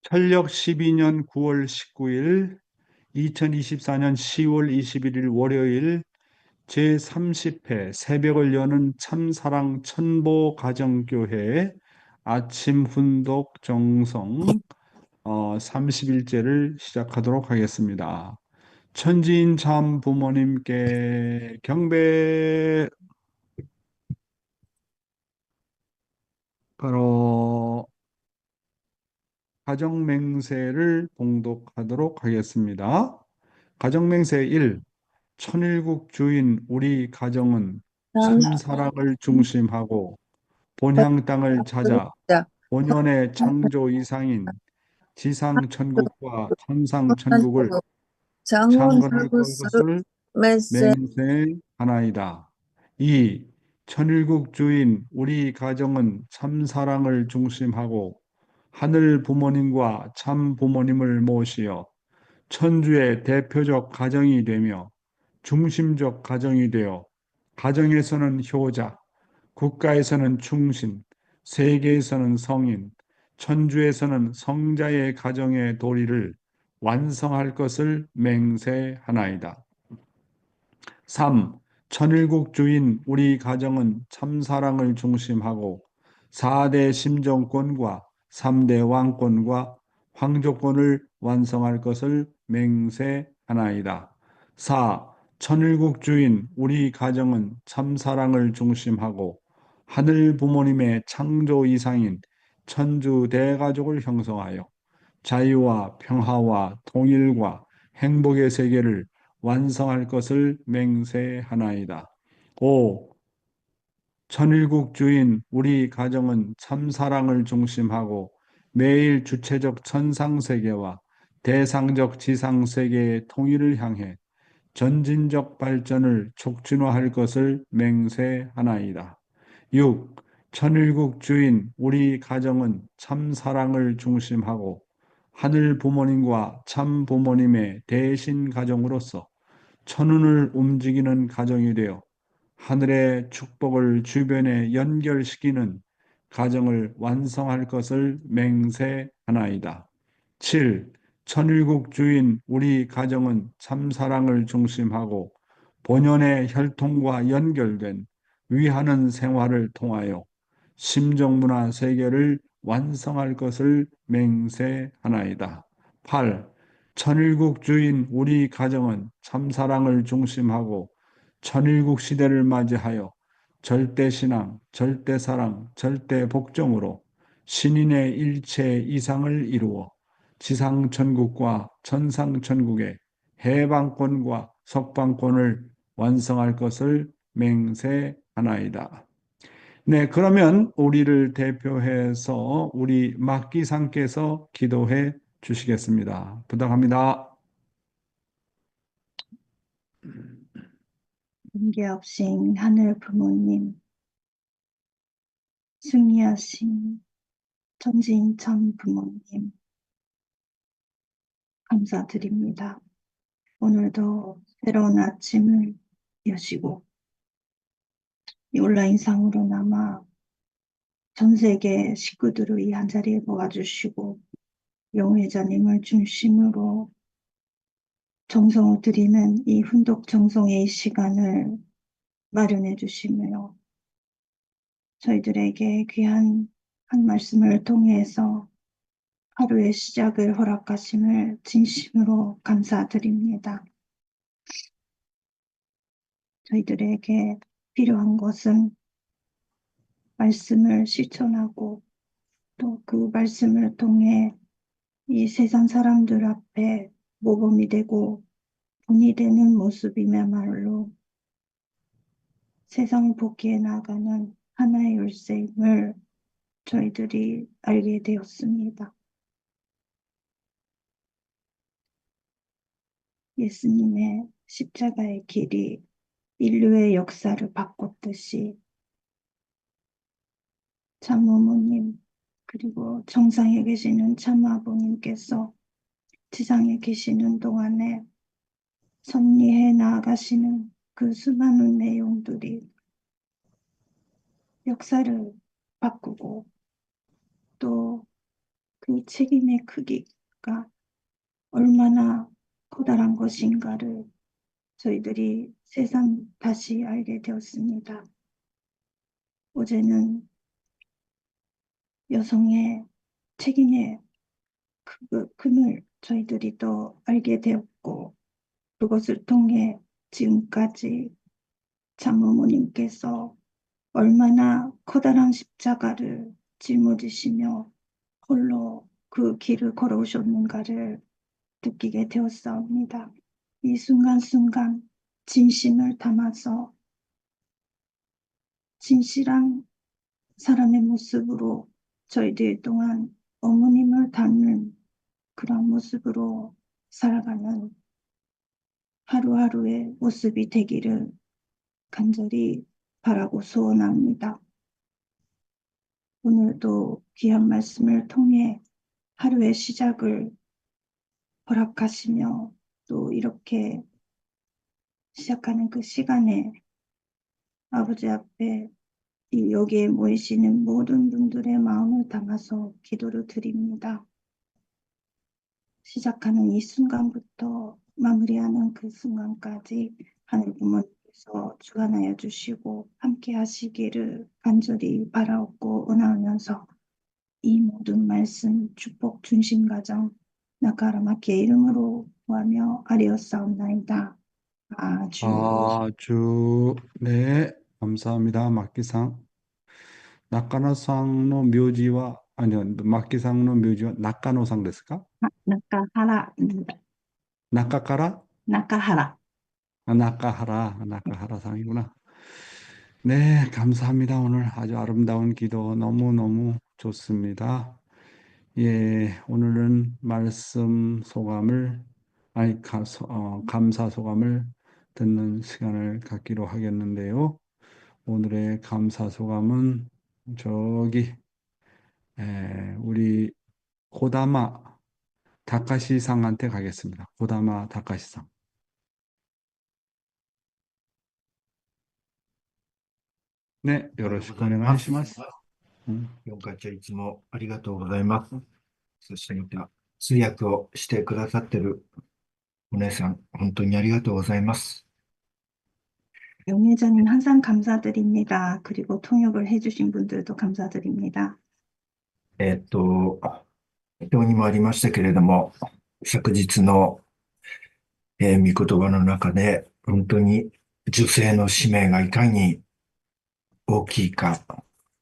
철력 12년 9월 19일, 2024년 10월 21일 월요일 제30회 새벽을 여는 참사랑 천보 가정교회 아침 훈독 정성 30일째를 시작하도록 하겠습니다. 천지인 참 부모님께 경배. 바로 가정맹세를 봉독하도록 하겠습니다. 가정맹세 1. 천일국 주인 우리 가정은 참사랑을 중심하고 본향 땅을 찾아 본연의 창조 이상인 지상 천국과 천상 천국을 창건할 것을 메세 맹세하나이다. 2. 천일국 주인 우리 가정은 참사랑을 중심하고 하늘 부모님과 참 부모님을 모시어 천주의 대표적 가정이 되며 중심적 가정이 되어 가정에서는 효자, 국가에서는 충신, 세계에서는 성인, 천주에서는 성자의 가정의 도리를 완성할 것을 맹세하나이다. 3. 천일국 주인 우리 가정은 참사랑을 중심하고 4대 심정권과 3대 왕권과 황조권을 완성할 것을 맹세하나이다. 4. 천일국 주인 우리 가정은 참사랑을 중심하고 하늘 부모님의 창조 이상인 천주 대가족을 형성하여 자유와 평화와 통일과 행복의 세계를 완성할 것을 맹세하나이다. 5. 천일국 주인 우리 가정은 참사랑을 중심하고 매일 주체적 천상세계와 대상적 지상세계의 통일을 향해 전진적 발전을 촉진화할 것을 맹세하나이다. 6. 천일국 주인 우리 가정은 참사랑을 중심하고 하늘 부모님과 참 부모님의 대신 가정으로서 천운을 움직이는 가정이 되어 하늘의 축복을 주변에 연결시키는 가정을 완성할 것을 맹세하나이다. 7. 천일국 주인 우리 가정은 참사랑을 중심하고 본연의 혈통과 연결된 위하는 생활을 통하여 심정문화 세계를 완성할 것을 맹세하나이다. 8. 천일국 주인 우리 가정은 참사랑을 중심하고 천일국 시대를 맞이하여 절대신앙, 절대사랑, 절대복종으로 신인의 일체 이상을 이루어 지상천국과 천상천국의 해방권과 석방권을 완성할 것을 맹세하나이다. 네, 그러면 우리를 대표해서 우리 막기상께서 기도해 주시겠습니다. 부탁합니다. 임계없신 하늘 부모님, 승리하신 천지인 참 부모님, 감사드립니다. 오늘도 새로운 아침을 여시고 이 온라인상으로나마 전 세계 식구들을 이 한자리에 모아주시고 용회자님을 중심으로 정성을 드리는 이 훈독 정성의 시간을 마련해 주시며 저희들에게 귀한 한 말씀을 통해서 하루의 시작을 허락하심을 진심으로 감사드립니다. 저희들에게 필요한 것은 말씀을 실천하고 또 그 말씀을 통해 이 세상 사람들 앞에 모범이 되고 본이 되는 모습이야말로 세상을 복귀해 나가는 하나의 열쇠임을 저희들이 알게 되었습니다. 예수님의 십자가의 길이 인류의 역사를 바꿨듯이 참어머님 그리고 정상에 계시는 참아버님께서 지상에 계시는 동안에 섭리해 나아가시는 그 수많은 내용들이 역사를 바꾸고 또 그 책임의 크기가 얼마나 커다란 것인가를 저희들이 새삼 다시 알게 되었습니다. 어제는 여성의 책임의 금을 저희들이 또 알게 되었고, 그것을 통해 지금까지 장로모님께서 얼마나 커다란 십자가를 짊어지시며 홀로 그 길을 걸어오셨는가를 느끼게 되었사옵니다. 이 순간순간 진심을 담아서 진실한 사람의 모습으로 저희들 또한 어머님을 닮은 그런 모습으로 살아가는 하루하루의 모습이 되기를 간절히 바라고 소원합니다. 오늘도 귀한 말씀을 통해 하루의 시작을 허락하시며 또 이렇게 시작하는 그 시간에 아버지 앞에 여기에 모이시는 모든 분들의 마음을 담아서 기도를 드립니다. 시작하는 이 순간부터 마무리하는 그 순간까지 하늘 부모님께서 주관하여 주시고 함께 하시기를 간절히 바라옵고 원하면서 이 모든 말씀 축복 중심 가정 나카라마키의 이름으로 구하며 아뢰었사옵나이다. 아주 아주, 네, 감사합니다. 막기상. 낙가노상의 묘지와, 아니요, 막기상의 묘지와 낙가노상ですか? 나카하라 낙가까라? 나카하라 아, 낙가하라상이구나. 네, 감사합니다. 오늘 아주 아름다운 기도 너무너무 좋습니다. 예, 오늘은 말씀 소감을, 아니, 감사 소감을 듣는 시간을 갖기로 하겠는데요. 오늘의 감사 소감은 저기, 우리 고다마 다카시 상한테 가겠습니다. 고다마 다카시 상. ね、よろしくお願いします。うん、四課長いつもありがとうございます。そしてまた通訳をしてくださってるお姉さん、本当にありがとうございます。 용예자님 항상 감사드립니다. 그리고 통역을 해주신 분들도 감사드립니다. 表にもありましたけれども、昨日の、御言葉の中で、本当に女性の使命がいかに大きいか、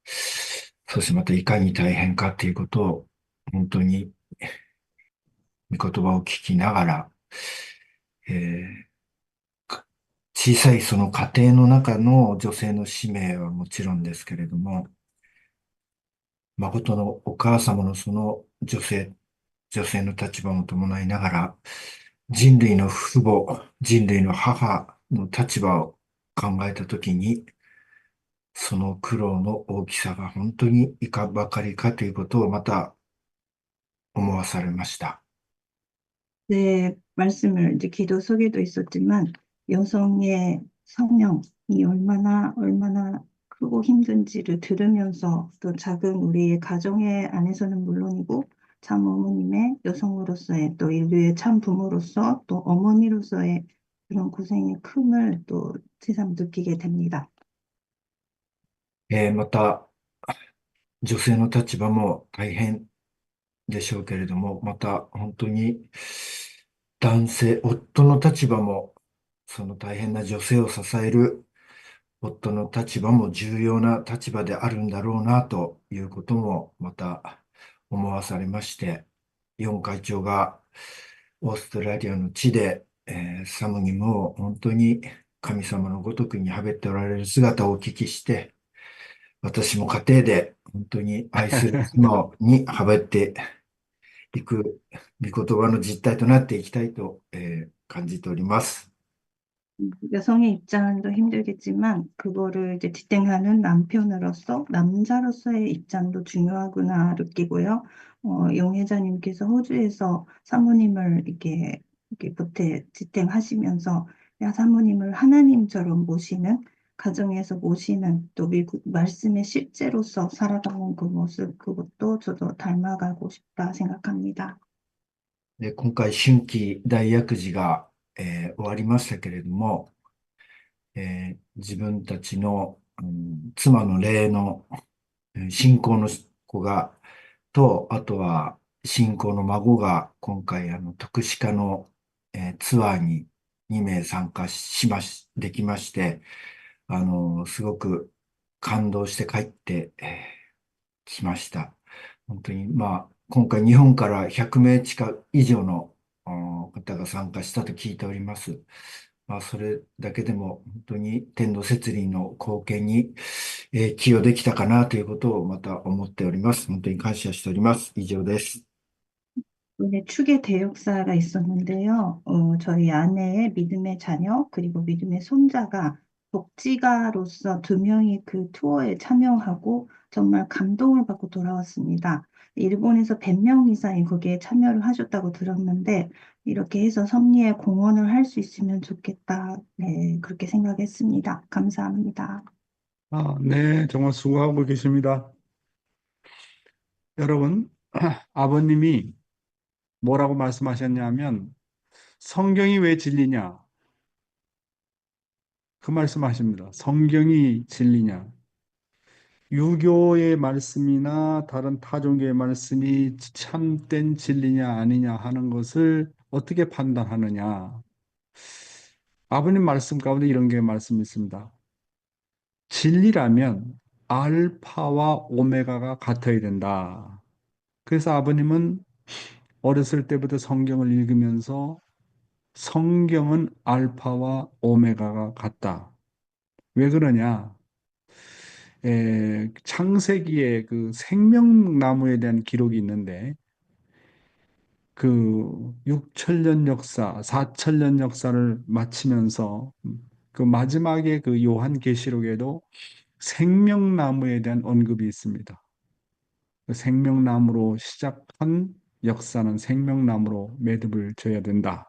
そしてまたいかに大変かということを、本当に御言葉を聞きながら、えー小さいその家庭の中の女性の使命はもちろんですけれども、誠のお母様のその女性の立場も伴いながら、人類の父母、人類の母の立場を考えたときに、その苦労の大きさが本当にいかばかりかということをまた思わされました。 네, 말씀을 이제 기도 속에도 있었지만 여성의 성명이 얼마나 크고 힘든지를 들으면서 또 작은 우리의 가정의 안에서는 물론이고 참 어머님의 여성으로서의 또 인류의 참 부모로서 또 어머니로서의 그런 고생의 큼을 또 새삼 느끼게 됩니다. また、女性の立場も大変でしょうけれども、また本当に男性、夫の立場も、その大変な女性を支える夫の立場も重要な立場であるんだろうなということもまた思わされまして、ヨン会長がオーストラリアの地で、サムにも本当に神様のごとくにはべっておられる姿をお聞きして、私も家庭で本当に愛する妻にはべっていく御言葉の実態となっていきたいと、感じております。 여성의 입장은 더 힘들겠지만 그거를 이제 지탱하는 남편으로서 남자로서의 입장도 중요하구나 느끼고요. 용혜자님께서 호주에서 사모님을 이렇게 보태 지탱하시면서 사모님을 하나님처럼 모시는 가정에서 모시는 또 미국 말씀의 실제로서 살아가는 그 모습, 그것도 저도 닮아가고 싶다 생각합니다. で、今回、春季大薬事が、終わりましたけれども、自分たちの、妻の霊の信仰の子が、あとは信仰の孫が今回徳歯科の、ツアーに2名参加できまして、すごく感動して帰って、きました。本当に、まあ、今回日本から100名以上の方が参加したと聞いております。まあ、それだけでも本当に天童摂理の貢献に、寄与できたかなということをまた思っております。本当に感謝しております。以上です。 이번에 축의 대역사가 있었는데요. 저희 아내의 믿음의 자녀, 그리고 믿음의 손자가 복지가로서 두 명이 그 투어에 참여하고 정말 감동을 받고 돌아왔습니다. 일본에서 100명 이상이 거기에 참여를 하셨다고 들었는데, 이렇게 해서 섭리에 공헌을 할 수 있으면 좋겠다. 네, 그렇게 생각했습니다. 감사합니다. 네, 정말 수고하고 계십니다. 여러분, 아버님이 뭐라고 말씀하셨냐면, 성경이 왜 진리냐? 그 말씀하십니다. 성경이 진리냐? 유교의 말씀이나 다른 타종교의 말씀이 참된 진리냐 아니냐 하는 것을 어떻게 판단하느냐? 아버님 말씀 가운데 이런 게 말씀이 있습니다. 진리라면 알파와 오메가가 같아야 된다. 그래서 아버님은 어렸을 때부터 성경을 읽으면서 성경은 알파와 오메가가 같다. 왜 그러냐? 창세기에 그 생명나무에 대한 기록이 있는데 그 6천년 역사, 4천년 역사를 마치면서 그 마지막에 그 요한계시록에도 생명나무에 대한 언급이 있습니다. 그 생명나무로 시작한 역사는 생명나무로 매듭을 져야 된다.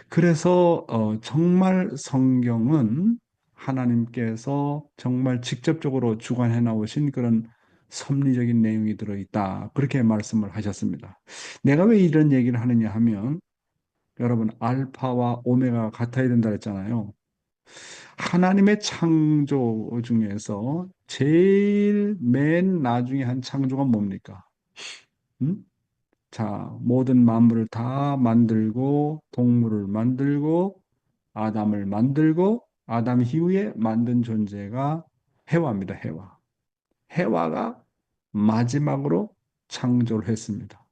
그래서 정말 성경은 하나님께서 정말 직접적으로 주관해 나오신 그런 섭리적인 내용이 들어있다. 그렇게 말씀을 하셨습니다. 내가 왜 이런 얘기를 하느냐 하면 여러분 알파와 오메가 같아야 된다 했잖아요. 하나님의 창조 중에서 제일 맨 나중에 한 창조가 뭡니까? 음? 자, 모든 만물을 다 만들고 동물을 만들고 아담을 만들고 아담 이후에 만든 존재가 해와입니다. 해와. 해와가 마지막으로 창조를 했습니다.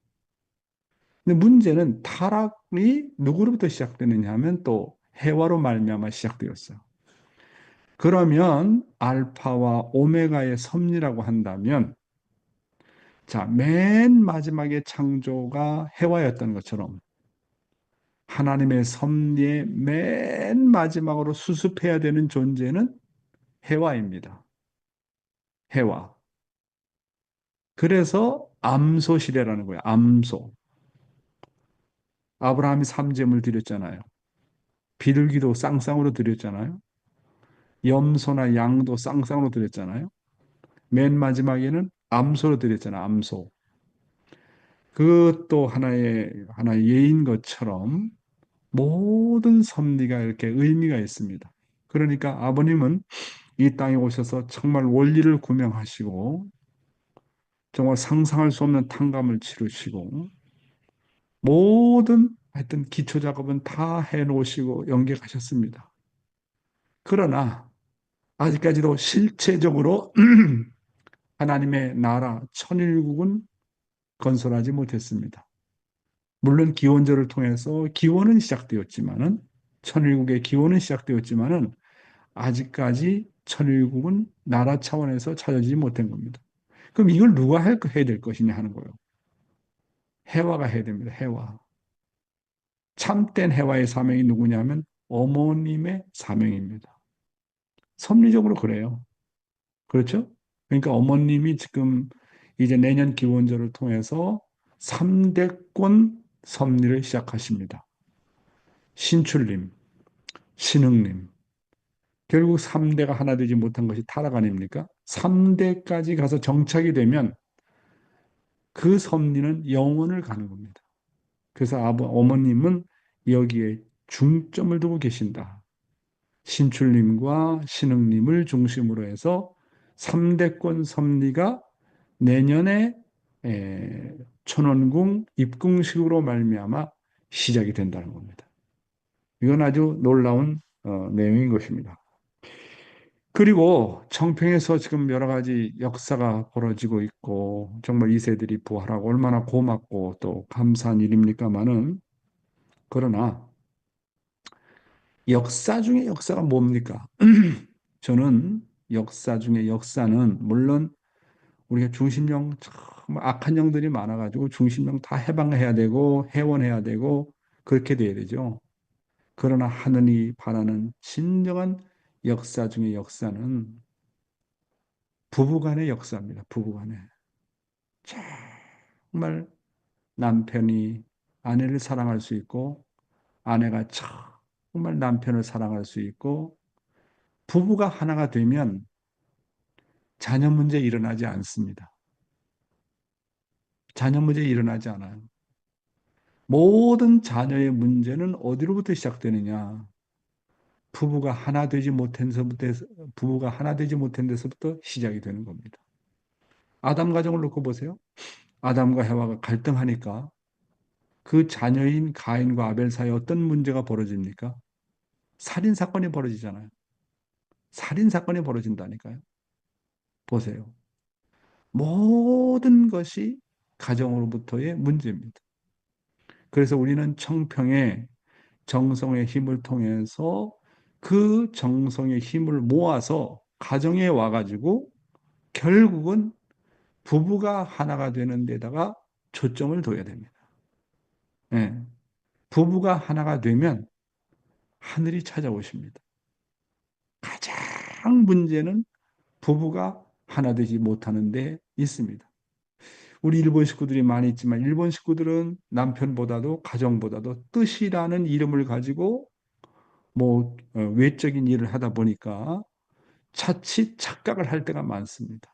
근데 문제는 타락이 누구로부터 시작되느냐 하면 또 해와로 말미암아 시작되었어요. 그러면 알파와 오메가의 섭리라고 한다면 자, 맨 마지막에 창조가 해와였던 것처럼 하나님의 섭리의 맨 마지막으로 수습해야 되는 존재는 해와입니다. 해와. 그래서 암소 시대라는 거예요. 암소. 아브라함이 삼재물 드렸잖아요. 비둘기도 쌍쌍으로 드렸잖아요. 염소나 양도 쌍쌍으로 드렸잖아요. 맨 마지막에는 암소로 드렸잖아요. 암소. 그것도 하나의 예인 것처럼 모든 섭리가 이렇게 의미가 있습니다. 그러니까 아버님은 이 땅에 오셔서 정말 원리를 구명하시고 정말 상상할 수 없는 탕감을 치르시고 모든 하여튼 기초 작업은 다 해놓으시고 연계하셨습니다. 그러나 아직까지도 실체적으로 하나님의 나라 천일국은 건설하지 못했습니다. 물론 기원절을 통해서 기원은 시작되었지만은 천일국의 기원은 시작되었지만은 아직까지 천일국은 나라 차원에서 찾아지지 못한 겁니다. 그럼 이걸 누가 해야 될 것이냐 하는 거예요. 해와가 해야 됩니다. 해와. 참된 해와의 사명이 누구냐면 어머님의 사명입니다. 섭리적으로 그래요. 그렇죠? 그러니까 어머님이 지금 이제 내년 기원절을 통해서 3대권 섭리를 시작하십니다. 신출님, 신흥님. 결국 3대가 하나 되지 못한 것이 타락 아닙니까? 3대까지 가서 정착이 되면 그 섭리는 영원을 가는 겁니다. 그래서 어머님은 여기에 중점을 두고 계신다. 신출님과 신흥님을 중심으로 해서 3대권 섭리가 내년에 천원궁 입궁식으로 말미암아 시작이 된다는 겁니다. 이건 아주 놀라운 내용인 것입니다. 그리고 청평에서 지금 여러 가지 역사가 벌어지고 있고 정말 이세들이 부활하고 얼마나 고맙고 또 감사한 일입니까마는 그러나 역사 중에 역사가 뭡니까? 저는 역사 중에 역사는 물론 우리가 중심령 정말 악한 영들이 많아가지고 중심령 다 해방해야 되고 해원해야 되고 그렇게 돼야 되죠. 그러나 하늘이 바라는 진정한 역사 중의 역사는 부부간의 역사입니다. 부부간의. 정말 남편이 아내를 사랑할 수 있고 아내가 정말 남편을 사랑할 수 있고 부부가 하나가 되면 자녀 문제 일어나지 않습니다. 자녀 문제 일어나지 않아요. 모든 자녀의 문제는 어디로부터 시작되느냐? 부부가 하나 되지 못한 데서부터 부부가 하나 되지 못한 데서부터 시작이 되는 겁니다. 아담 가정을 놓고 보세요. 아담과 해와가 갈등하니까 그 자녀인 가인과 아벨 사이에 어떤 문제가 벌어집니까? 살인 사건이 벌어지잖아요. 살인 사건이 벌어진다니까요. 보세요. 모든 것이 가정으로부터의 문제입니다. 그래서 우리는 청평의 정성의 힘을 통해서 그 정성의 힘을 모아서 가정에 와가지고 결국은 부부가 하나가 되는 데다가 초점을 둬야 됩니다. 예. 부부가 하나가 되면 하늘이 찾아오십니다. 가장 문제는 부부가 하나 되지 못하는 데 있습니다. 우리 일본 식구들이 많이 있지만 일본 식구들은 남편보다도 가정보다도 뜻이라는 이름을 가지고 외적인 일을 하다 보니까 자칫 착각을 할 때가 많습니다.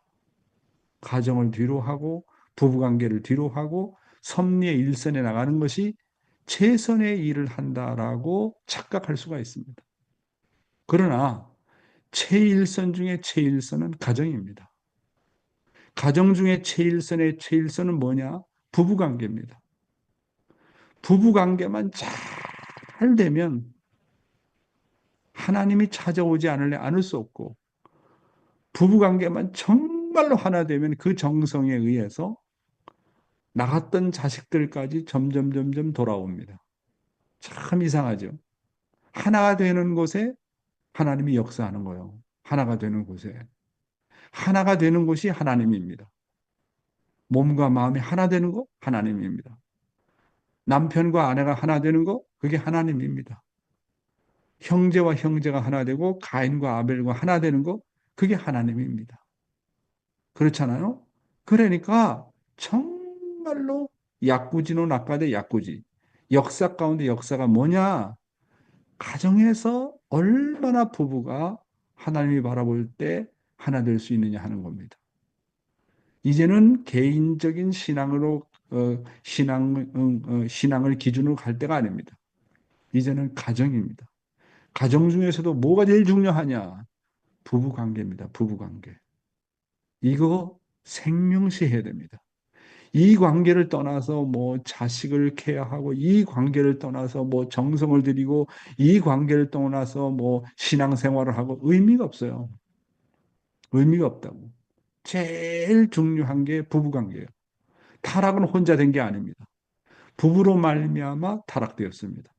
가정을 뒤로 하고 부부관계를 뒤로 하고 섭리의 일선에 나가는 것이 최선의 일을 한다라고 착각할 수가 있습니다. 그러나 최일선 중에 최일선은 가정입니다. 가정 중에 최일선의 최일선은 뭐냐? 부부관계입니다. 부부관계만 잘 되면 하나님이 찾아오지 않을 수 없고 부부관계만 정말로 하나 되면 그 정성에 의해서 나갔던 자식들까지 점점 돌아옵니다. 참 이상하죠. 하나가 되는 곳에 하나님이 역사하는 거예요. 하나가 되는 곳에. 하나가 되는 곳이 하나님입니다. 몸과 마음이 하나 되는 거 하나님입니다. 남편과 아내가 하나 되는 거 그게 하나님입니다. 형제와 형제가 하나 되고 가인과 아벨과 하나 되는 거 그게 하나님입니다. 그렇잖아요? 그러니까 정말로 약구지노 낙가대 약구지. 역사 가운데 역사가 뭐냐? 가정에서 얼마나 부부가 하나님이 바라볼 때 하나 될 수 있느냐 하는 겁니다. 이제는 개인적인 신앙으로 신앙을 기준으로 갈 때가 아닙니다. 이제는 가정입니다. 가정 중에서도 뭐가 제일 중요하냐? 부부 관계입니다. 부부 관계. 이거 생명시해야 됩니다. 이 관계를 떠나서 자식을 케어하고 이 관계를 떠나서 정성을 들이고 이 관계를 떠나서 신앙생활을 하고 의미가 없어요. 의미가 없다고. 제일 중요한 게 부부관계예요. 타락은 혼자 된 게 아닙니다. 부부로 말미암아 타락되었습니다.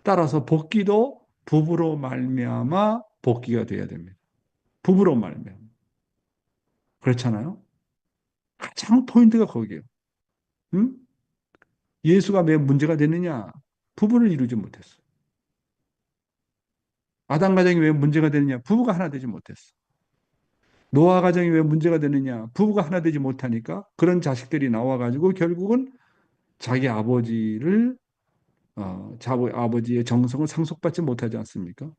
따라서 복귀도 부부로 말미암아 복귀가 돼야 됩니다. 부부로 말미암아. 그렇잖아요? 가장 포인트가 거기에요. 응? 예수가 왜 문제가 됐느냐? 부부를 이루지 못했어. 아담 가정이 왜 문제가 되느냐? 부부가 하나 되지 못했어. 노아 가정이 왜 문제가 되느냐? 부부가 하나 되지 못하니까 그런 자식들이 나와가지고 결국은 자기 아버지를 아버지의 정성을 상속받지 못하지 않습니까?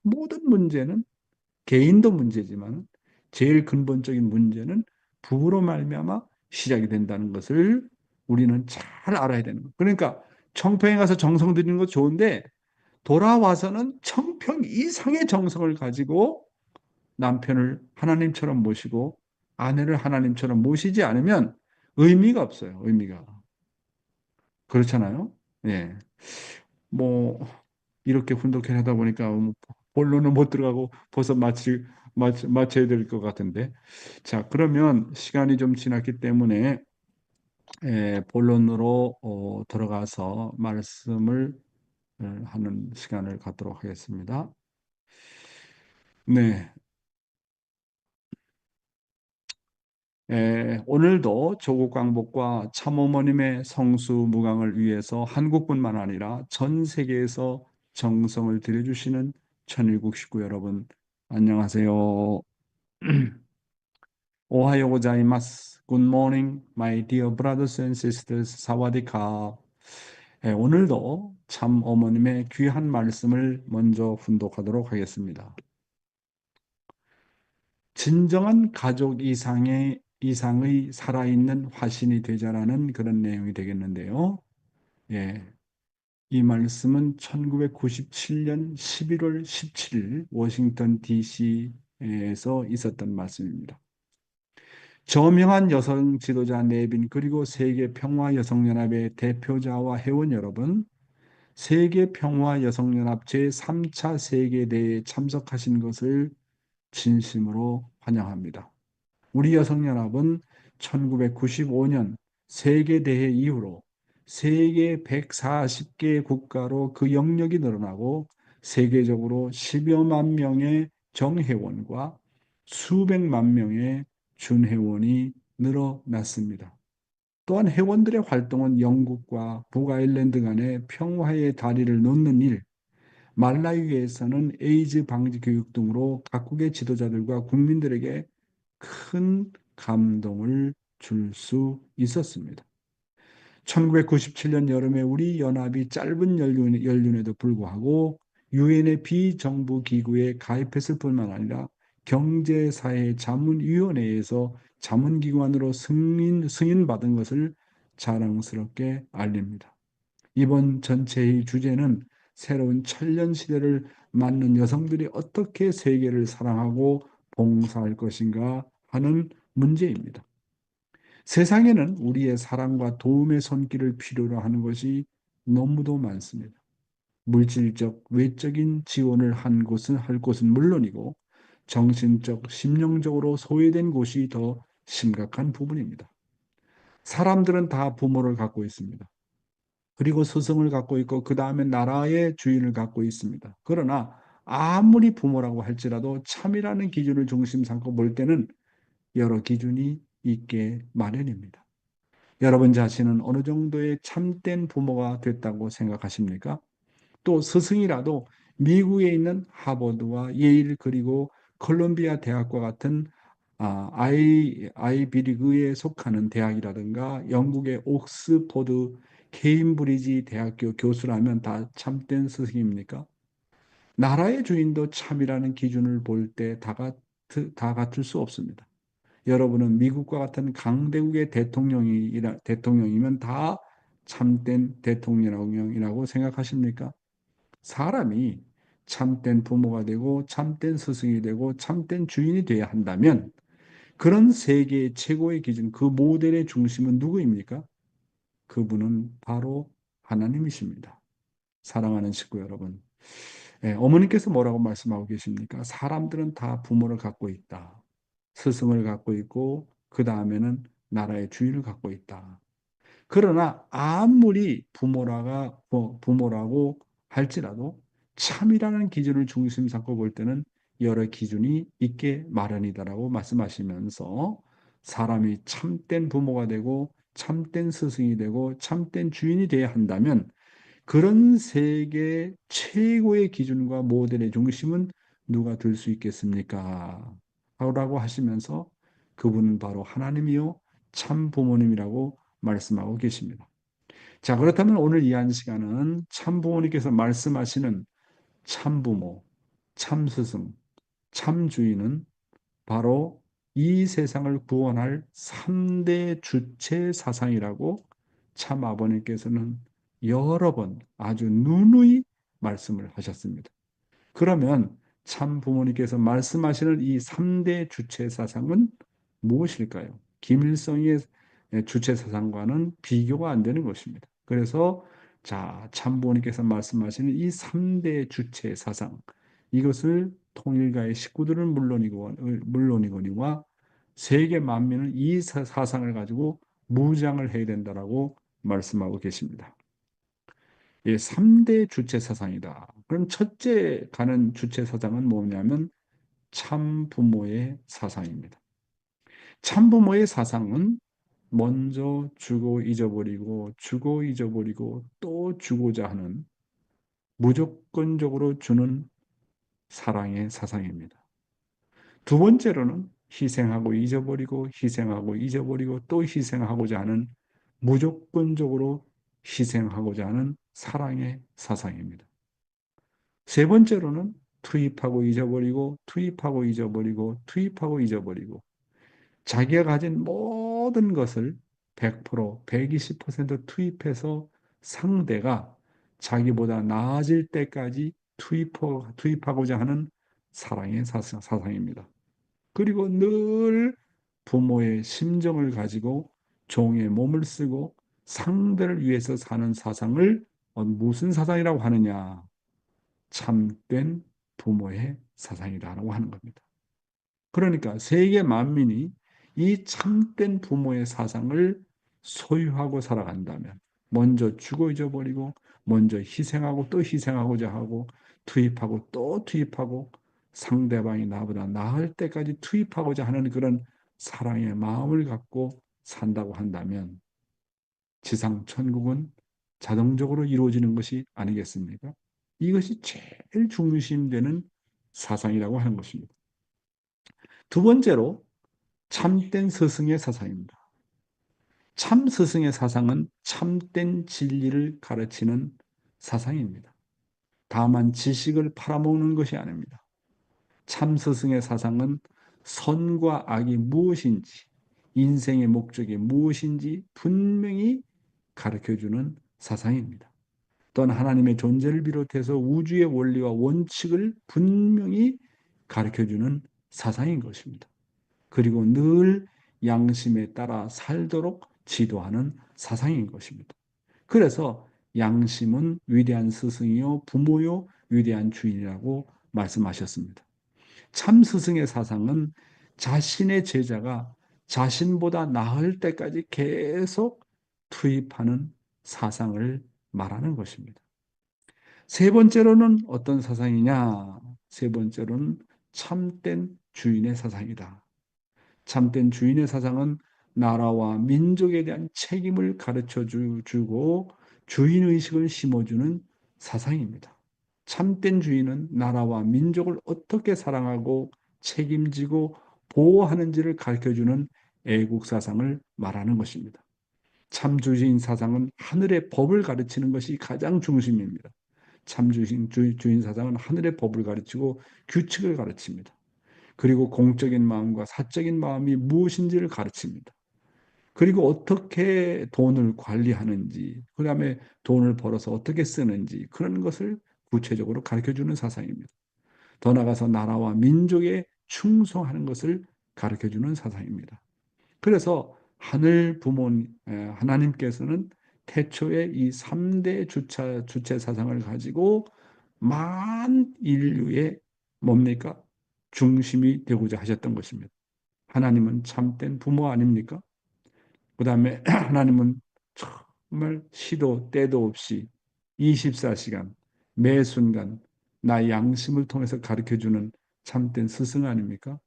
모든 문제는 개인도 문제지만 제일 근본적인 문제는 부부로 말미암아 시작이 된다는 것을 우리는 잘 알아야 되는 거예요. 그러니까 청평에 가서 정성 들이는 거 좋은데 돌아와서는 청평 이상의 정성을 가지고 남편을 하나님처럼 모시고 아내를 하나님처럼 모시지 않으면 의미가 없어요. 의미가. 그렇잖아요. 예. 뭐 이렇게 훈독해 하다 보니까 본론은 못 들어가고 벌써 마쳐야 될 것 같은데. 자, 그러면 시간이 좀 지났기 때문에 본론으로 들어가서 말씀을 하는 시간을 갖도록 하겠습니다. 네. 오늘도 조국 광복과 참어머님의 성수무강을 위해서 한국뿐만 아니라 전 세계에서 정성을 들여주시는 천일국 식구 여러분, 안녕하세요. 오하요 고자이마스. Good morning, my dear brothers and sisters. 사와디캅. 오늘도 참 어머님의 귀한 말씀을 먼저 훈독하도록 하겠습니다. 진정한 가족 이상의 살아있는 화신이 되자라는 그런 내용이 되겠는데요. 예. 이 말씀은 1997년 11월 17일 워싱턴 DC에서 있었던 말씀입니다. 저명한 여성 지도자 네빈 그리고 세계 평화 여성연합의 대표자와 회원 여러분, 세계 평화 여성연합 제3차 세계대회에 참석하신 것을 진심으로 환영합니다. 우리 여성연합은 1995년 세계대회 이후로 세계 140개 국가로 그 영역이 늘어나고 세계적으로 10여만 명의 정회원과 수백만 명의 준회원이 늘어났습니다. 또한 회원들의 활동은 영국과 북아일랜드 간의 평화의 다리를 놓는 일, 말라위에서는 에이즈 방지 교육 등으로 각국의 지도자들과 국민들에게 큰 감동을 줄 수 있었습니다. 1997년 여름에 우리 연합이 짧은 연륜에도 불구하고 유엔의 비정부 기구에 가입했을 뿐만 아니라 경제사회자문위원회에서 자문기관으로 승인받은 것을 자랑스럽게 알립니다. 이번 전체의 주제는 새로운 천년 시대를 맞는 여성들이 어떻게 세계를 사랑하고 봉사할 것인가 하는 문제입니다. 세상에는 우리의 사랑과 도움의 손길을 필요로 하는 것이 너무도 많습니다. 물질적, 외적인 지원을 할 곳은 물론이고 정신적, 심령적으로 소외된 곳이 더 심각한 부분입니다. 사람들은 다 부모를 갖고 있습니다. 그리고 스승을 갖고 있고 그 다음에 나라의 주인을 갖고 있습니다. 그러나 아무리 부모라고 할지라도 참이라는 기준을 중심 삼고 볼 때는 여러 기준이 있게 마련입니다. 여러분 자신은 어느 정도의 참된 부모가 됐다고 생각하십니까? 또 스승이라도 미국에 있는 하버드와 예일 그리고 콜롬비아 대학과 같은 아이비리그에 속하는 대학이라든가 영국의 옥스포드 케임브리지 대학교 교수라면 다 참된 스승입니까? 나라의 주인도 참이라는 기준을 볼 때 다 같을 수 없습니다. 여러분은 미국과 같은 강대국의 대통령이면 다 참된 대통령이라고 생각하십니까? 사람이 참된 부모가 되고 참된 스승이 되고 참된 주인이 되어야 한다면 그런 세계의 최고의 기준, 그 모델의 중심은 누구입니까? 그분은 바로 하나님이십니다. 사랑하는 식구 여러분. 어머니께서 뭐라고 말씀하고 계십니까? 사람들은 다 부모를 갖고 있다. 스승을 갖고 있고 그 다음에는 나라의 주인을 갖고 있다. 그러나 아무리 부모라고 할지라도 참이라는 기준을 중심 삼고 볼 때는 여러 기준이 있게 마련이다라고 말씀하시면서 사람이 참된 부모가 되고 참된 스승이 되고 참된 주인이 되어야 한다면 그런 세계 최고의 기준과 모델의 중심은 누가 될 수 있겠습니까? 라고 하시면서 그분은 바로 하나님이요 참 부모님이라고 말씀하고 계십니다. 자, 그렇다면 오늘 이 한 시간은 참 부모님께서 말씀하시는 참 부모, 참 스승, 참 주인은 바로 이 세상을 구원할 3대 주체 사상이라고 참 아버님께서는 여러 번 아주 누누이 말씀을 하셨습니다. 그러면 참 부모님께서 말씀하시는 이 3대 주체 사상은 무엇일까요? 김일성의 주체 사상과는 비교가 안 되는 것입니다. 그래서 자, 참 부모님께서 말씀하시는 이 3대 주체 사상, 이것을 통일가의 식구들은 물론이거니와 세계 만민은 이 사상을 가지고 무장을 해야 된다라고 말씀하고 계십니다. 예, 3대 주체 사상이다. 그럼 첫째 가는 주체 사상은 뭐냐면 참 부모의 사상입니다. 참 부모의 사상은 먼저 주고 잊어버리고 주고 잊어버리고 또 주고자 하는 무조건적으로 주는 사랑의 사상입니다. 두 번째로는 희생하고 잊어버리고 희생하고 잊어버리고 또 희생하고자 하는 무조건적으로 희생하고자 하는 사랑의 사상입니다. 세 번째로는 투입하고 잊어버리고 투입하고 잊어버리고 투입하고 잊어버리고 자기가 가진 모든 것을 100%, 120% 투입해서 상대가 자기보다 나아질 때까지 투입하고자 하는 사랑의 사상입니다. 그리고 늘 부모의 심정을 가지고 종의 몸을 쓰고 상대를 위해서 사는 사상을 무슨 사상이라고 하느냐? 참된 부모의 사상이다라고 하는 겁니다. 그러니까 세계 만민이 이 참된 부모의 사상을 소유하고 살아간다면 먼저 주고 잊어버리고 먼저 희생하고 또 희생하고자 하고 투입하고 또 투입하고 상대방이 나보다 나을 때까지 투입하고자 하는 그런 사랑의 마음을 갖고 산다고 한다면 지상 천국은 자동적으로 이루어지는 것이 아니겠습니까? 이것이 제일 중심되는 사상이라고 하는 것입니다. 두 번째로 참된 스승의 사상입니다. 참 스승의 사상은 참된 진리를 가르치는 사상입니다. 다만 지식을 팔아먹는 것이 아닙니다. 참 스승의 사상은 선과 악이 무엇인지, 인생의 목적이 무엇인지 분명히 가르쳐주는 사상입니다. 또한 하나님의 존재를 비롯해서 우주의 원리와 원칙을 분명히 가르쳐주는 사상인 것입니다. 그리고 늘 양심에 따라 살도록 지도하는 사상인 것입니다. 그래서 양심은 위대한 스승이요 부모요 위대한 주인이라고 말씀하셨습니다. 참 스승의 사상은 자신의 제자가 자신보다 나을 때까지 계속 투입하는 사상을 말하는 것입니다. 세 번째로는 어떤 사상이냐? 세 번째로는 참된 주인의 사상이다. 참된 주인의 사상은 나라와 민족에 대한 책임을 가르쳐 주고 주인의식을 심어주는 사상입니다. 참된 주인은 나라와 민족을 어떻게 사랑하고 책임지고 보호하는지를 가르쳐주는 애국 사상을 말하는 것입니다. 참주인 사상은 하늘의 법을 가르치는 것이 가장 중심입니다. 주인 사상은 하늘의 법을 가르치고 규칙을 가르칩니다. 그리고 공적인 마음과 사적인 마음이 무엇인지를 가르칩니다. 그리고 어떻게 돈을 관리하는지, 그 다음에 돈을 벌어서 어떻게 쓰는지 그런 것을 구체적으로 가르쳐주는 사상입니다. 더 나아가서 나라와 민족에 충성하는 것을 가르쳐주는 사상입니다. 그래서 하늘 부모님, 하나님께서는 태초에 이 3대 주체 사상을 가지고 만 인류의 뭡니까? 중심이 되고자 하셨던 것입니다. 하나님은 참된 부모 아닙니까? 그 다음에 하나님은 정말 시도 때도 없이 24시간 매 순간 나의 양심을 통해서 가르쳐주는 참된 스승 아닙니까?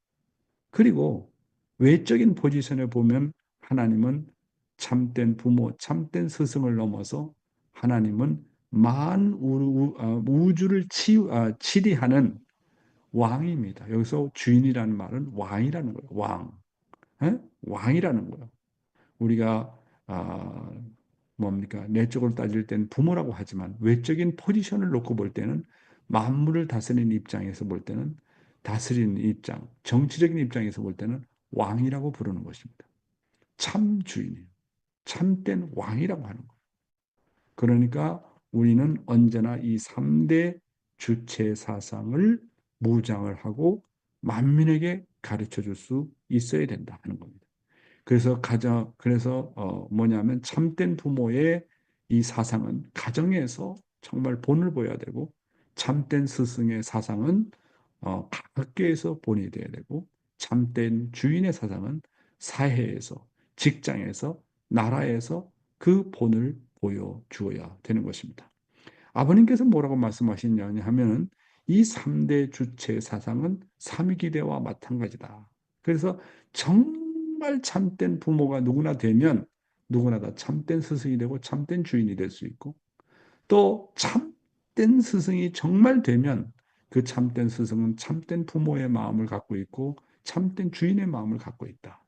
그리고 외적인 포지션에 보면 하나님은 참된 부모, 참된 스승을 넘어서 하나님은 우주를 치리하는 왕입니다. 여기서 주인이라는 말은 왕이라는 거예요. 왕. 에? 왕이라는 거예요. 우리가 뭡니까? 내적으로 따질 때는 부모라고 하지만 외적인 포지션을 놓고 볼 때는 만물을 다스리는 입장에서 볼 때는 다스리는 입장, 정치적인 입장에서 볼 때는 왕이라고 부르는 것입니다. 참 주인이에요. 참된 왕이라고 하는 거예요. 그러니까 우리는 언제나 이 3대 주체 사상을 무장을 하고 만민에게 가르쳐 줄 수 있어야 된다 하는 겁니다. 그래서 뭐냐면 참된 부모의 이 사상은 가정에서 정말 본을 보여야 되고, 참된 스승의 사상은 학교에서 본이 되어야 되고, 참된 주인의 사상은 사회에서, 직장에서, 나라에서 그 본을 보여주어야 되는 것입니다. 아버님께서 뭐라고 말씀하시냐 하면은 이 3대 주체 사상은 삼위기대와 마찬가지다. 그래서 정말 참된 부모가 누구나 되면 누구나 다 참된 스승이 되고 참된 주인이 될 수 있고, 또 참된 스승이 정말 되면 그 참된 스승은 참된 부모의 마음을 갖고 있고 참된 주인의 마음을 갖고 있다.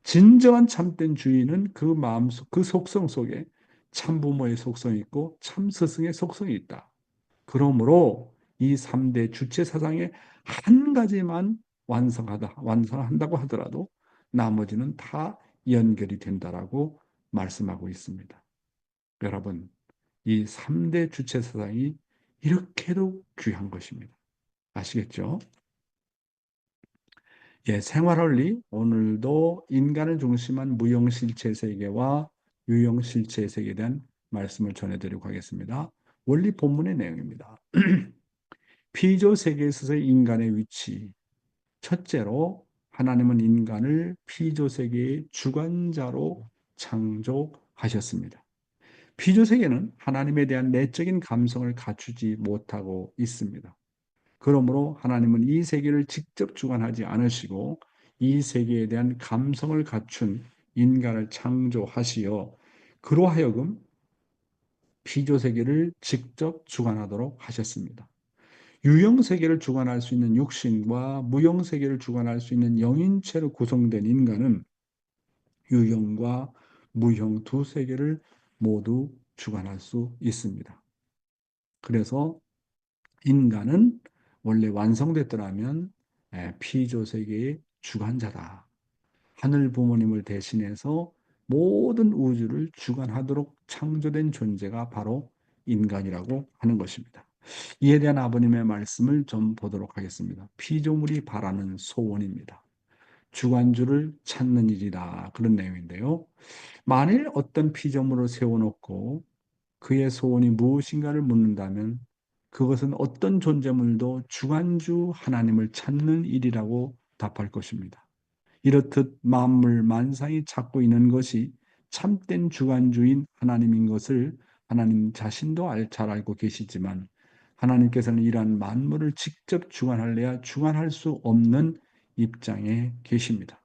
진정한 참된 주인은 그 마음 그 속성 속에 참 부모의 속성이 있고 참 스승의 속성이 있다. 그러므로 이 3대 주체 사상의 한 가지만 완성한다고 하더라도 나머지는 다 연결이 된다라고 말씀하고 있습니다. 여러분, 이 3대 주체 사상이 이렇게도 귀한 것입니다. 아시겠죠? 예, 생활원리, 오늘도 인간을 중심한 무형실체 세계와 유형실체 세계에 대한 말씀을 전해드리고 하겠습니다. 원리 본문의 내용입니다. 피조 세계에 있어서의 인간의 위치. 첫째로, 하나님은 인간을 피조 세계의 주관자로 창조하셨습니다. 피조 세계는 하나님에 대한 내적인 감성을 갖추지 못하고 있습니다. 그러므로 하나님은 이 세계를 직접 주관하지 않으시고 이 세계에 대한 감성을 갖춘 인간을 창조하시어 그로 하여금 피조 세계를 직접 주관하도록 하셨습니다. 유형 세계를 주관할 수 있는 육신과 무형 세계를 주관할 수 있는 영인체로 구성된 인간은 유형과 무형 두 세계를 모두 주관할 수 있습니다. 그래서 인간은 원래 완성됐더라면 피조 세계의 주관자다. 하늘 부모님을 대신해서 모든 우주를 주관하도록 창조된 존재가 바로 인간이라고 하는 것입니다. 이에 대한 아버님의 말씀을 좀 보도록 하겠습니다. 피조물이 바라는 소원입니다. 주관주를 찾는 일이다. 그런 내용인데요. 만일 어떤 피조물을 세워놓고 그의 소원이 무엇인가를 묻는다면 그것은 어떤 존재물도 주관주 하나님을 찾는 일이라고 답할 것입니다. 이렇듯 만물 만상이 찾고 있는 것이 참된 주관주인 하나님인 것을 하나님 자신도 잘 알고 계시지만 하나님께서는 이러한 만물을 직접 주관할래야 주관할 수 없는 입장에 계십니다.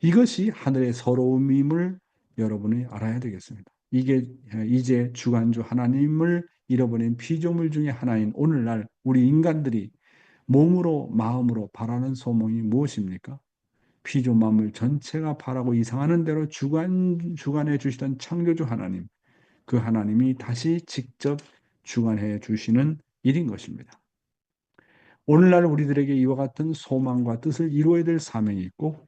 이것이 하늘의 서러움임을 여러분이 알아야 되겠습니다. 이게 이제 주관주 하나님을 잃어버린 피조물 중에 하나인 오늘날 우리 인간들이 몸으로 마음으로 바라는 소망이 무엇입니까? 피조 만물 전체가 바라고 이상하는 대로 주관해 주시던 창조주 하나님, 그 하나님이 다시 직접 주관해 주시는 일인 것입니다. 오늘날 우리들에게 이와 같은 소망과 뜻을 이루어야 될 사명이 있고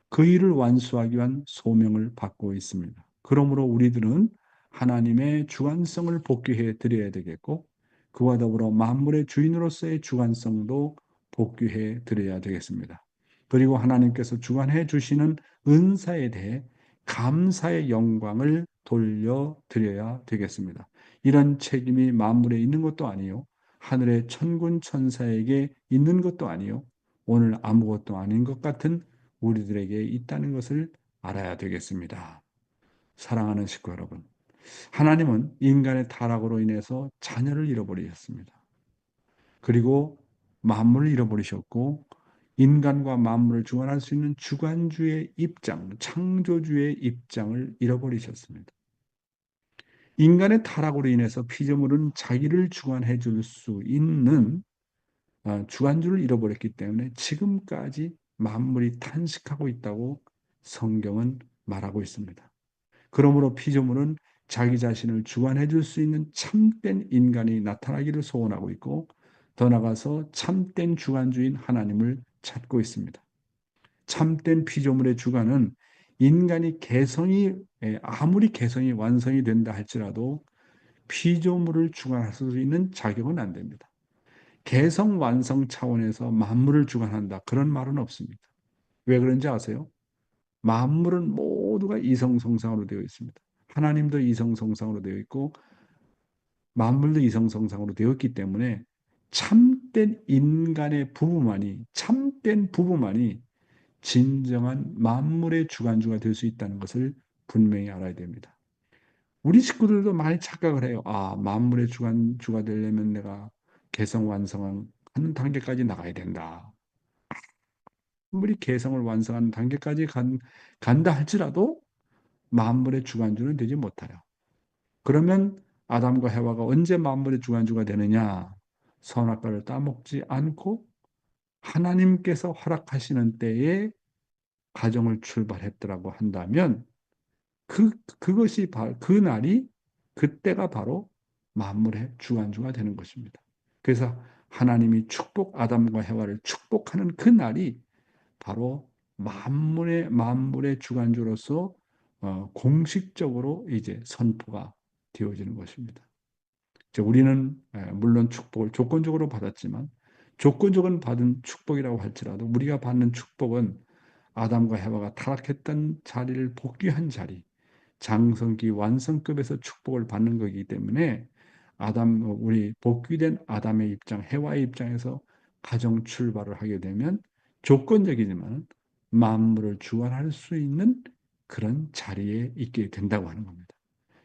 그 일을 완수하기 위한 소명을 받고 있습니다. 그러므로 우리들은 하나님의 주관성을 복귀해 드려야 되겠고 그와 더불어 만물의 주인으로서의 주관성도 복귀해 드려야 되겠습니다. 그리고 하나님께서 주관해 주시는 은사에 대해 감사의 영광을 돌려드려야 되겠습니다. 이런 책임이 만물에 있는 것도 아니요 하늘의 천군 천사에게 있는 것도 아니요 오늘 아무것도 아닌 것 같은 우리들에게 있다는 것을 알아야 되겠습니다. 사랑하는 식구 여러분, 하나님은 인간의 타락으로 인해서 자녀를 잃어버리셨습니다. 그리고 만물을 잃어버리셨고 인간과 만물을 주관할 수 있는 주관주의 입장, 창조주의 입장을 잃어버리셨습니다. 인간의 타락으로 인해서 피조물은 자기를 주관해 줄 수 있는 주관주를 잃어버렸기 때문에 지금까지 만물이 탄식하고 있다고 성경은 말하고 있습니다. 그러므로 피조물은 자기 자신을 주관해 줄 수 있는 참된 인간이 나타나기를 소원하고 있고 더 나아가서 참된 주관주인 하나님을 찾고 있습니다. 참된 피조물의 주관은 인간이 아무리 개성이 완성이 된다 할지라도 피조물을 주관할 수 있는 자격은 안 됩니다. 개성 완성 차원에서 만물을 주관한다. 그런 말은 없습니다. 왜 그런지 아세요? 만물은 모두가 이성성상으로 되어 있습니다. 하나님도 이성성상으로 되어 있고 만물도 이성성상으로 되어 있기 때문에 참된 부부만이 진정한 만물의 주관주가 될 수 있다는 것을 분명히 알아야 됩니다. 우리 식구들도 많이 착각을 해요. 아, 만물의 주관주가 되려면 내가 개성 완성하는 단계까지 나가야 된다. 아무리 개성을 완성하는 단계까지 간다 할지라도 만물의 주관주는 되지 못해요. 그러면 아담과 해와가 언제 만물의 주관주가 되느냐? 선악과를 따먹지 않고 하나님께서 허락하시는 때에 가정을 출발했더라고 한다면 그 날이 그때가 바로 만물의 주관주가 되는 것입니다. 그래서 하나님이 아담과 해와를 축복하는 그 날이 바로 만물의 주관주로서 공식적으로 이제 선포가 되어지는 것입니다. 우리는 물론 축복을 조건적으로 받았지만 조건적으로 받은 축복이라고 할지라도 우리가 받는 축복은 아담과 해와가 타락했던 자리를 복귀한 자리, 장성기 완성급에서 축복을 받는 것이기 때문에 우리 복귀된 아담의 입장, 해와의 입장에서 가정 출발을 하게 되면 조건적이지만 만물을 주관할 수 있는 그런 자리에 있게 된다고 하는 겁니다.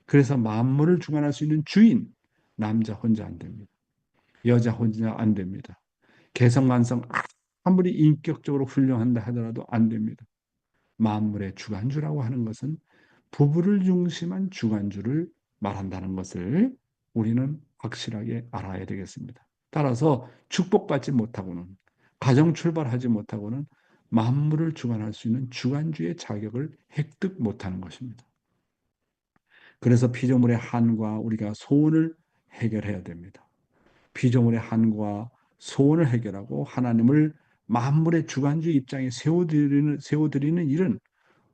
그래서 만물을 주관할 수 있는 주인, 남자 혼자 안 됩니다. 여자 혼자 안 됩니다. 개성완성 아무리 인격적으로 훌륭한다 하더라도 안 됩니다. 만물의 주관주라고 하는 것은 부부를 중심한 주관주를 말한다는 것을 우리는 확실하게 알아야 되겠습니다. 따라서 축복받지 못하고는 가정 출발하지 못하고는 만물을 주관할 수 있는 주관주의 자격을 획득 못하는 것입니다. 그래서 피조물의 한과 우리가 소원을 해결해야 됩니다. 피조물의 한과 소원을 해결하고 하나님을 만물의 주관주 입장에 세워드리는 일은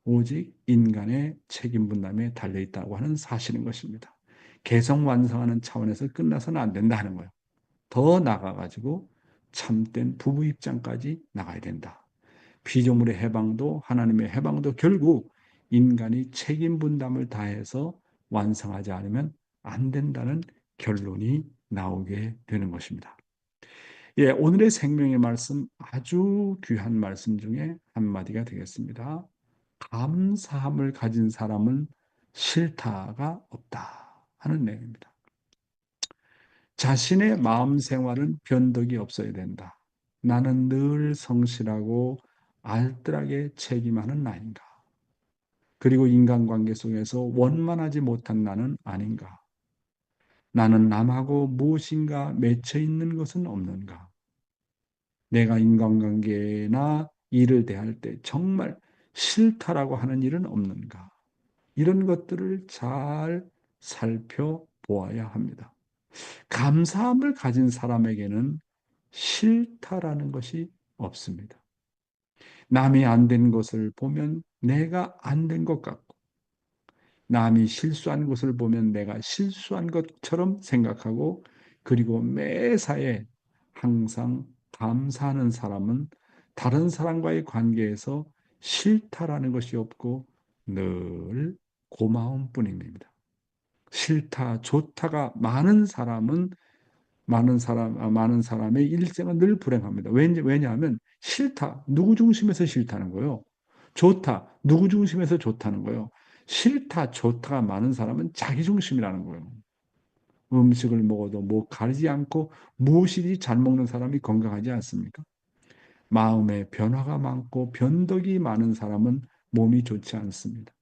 오직 인간의 책임 분담에 달려 있다고 하는 사실인 것입니다. 개성 완성하는 차원에서 끝나서는 안 된다 하는 거예요. 더 나아가지고 참된 부부 입장까지 나가야 된다. 피조물의 해방도 하나님의 해방도 결국 인간이 책임 분담을 다해서 완성하지 않으면 안 된다는 결론이 나오게 되는 것입니다. 예, 오늘의 생명의 말씀 아주 귀한 말씀 중에 한마디가 되겠습니다. 감사함을 가진 사람은 싫다가 없다 하는 내용입니다. 자신의 마음 생활은 변덕이 없어야 된다. 나는 늘 성실하고 알뜰하게 책임하는 나인가? 그리고 인간관계 속에서 원만하지 못한 나는 아닌가? 나는 남하고 무엇인가 맺혀 있는 것은 없는가? 내가 인간관계나 일을 대할 때 정말 싫다라고 하는 일은 없는가? 이런 것들을 잘 살펴보아야 합니다. 감사함을 가진 사람에게는 싫다라는 것이 없습니다. 남이 안 된 것을 보면 내가 안 된 것 같고, 남이 실수한 것을 보면 내가 실수한 것처럼 생각하고, 그리고 매사에 항상 감사하는 사람은 다른 사람과의 관계에서 싫다라는 것이 없고 늘 고마움 뿐입니다. 싫다, 좋다가 많은 사람의 일생은 늘 불행합니다. 왜냐하면 싫다, 누구 중심에서 싫다는 거예요. 좋다, 누구 중심에서 좋다는 거예요. 싫다, 좋다가 많은 사람은 자기 중심이라는 거예요. 음식을 먹어도 뭐 가리지 않고 무엇이든지 잘 먹는 사람이 건강하지 않습니까? 마음에 변화가 많고 변덕이 많은 사람은 몸이 좋지 않습니다.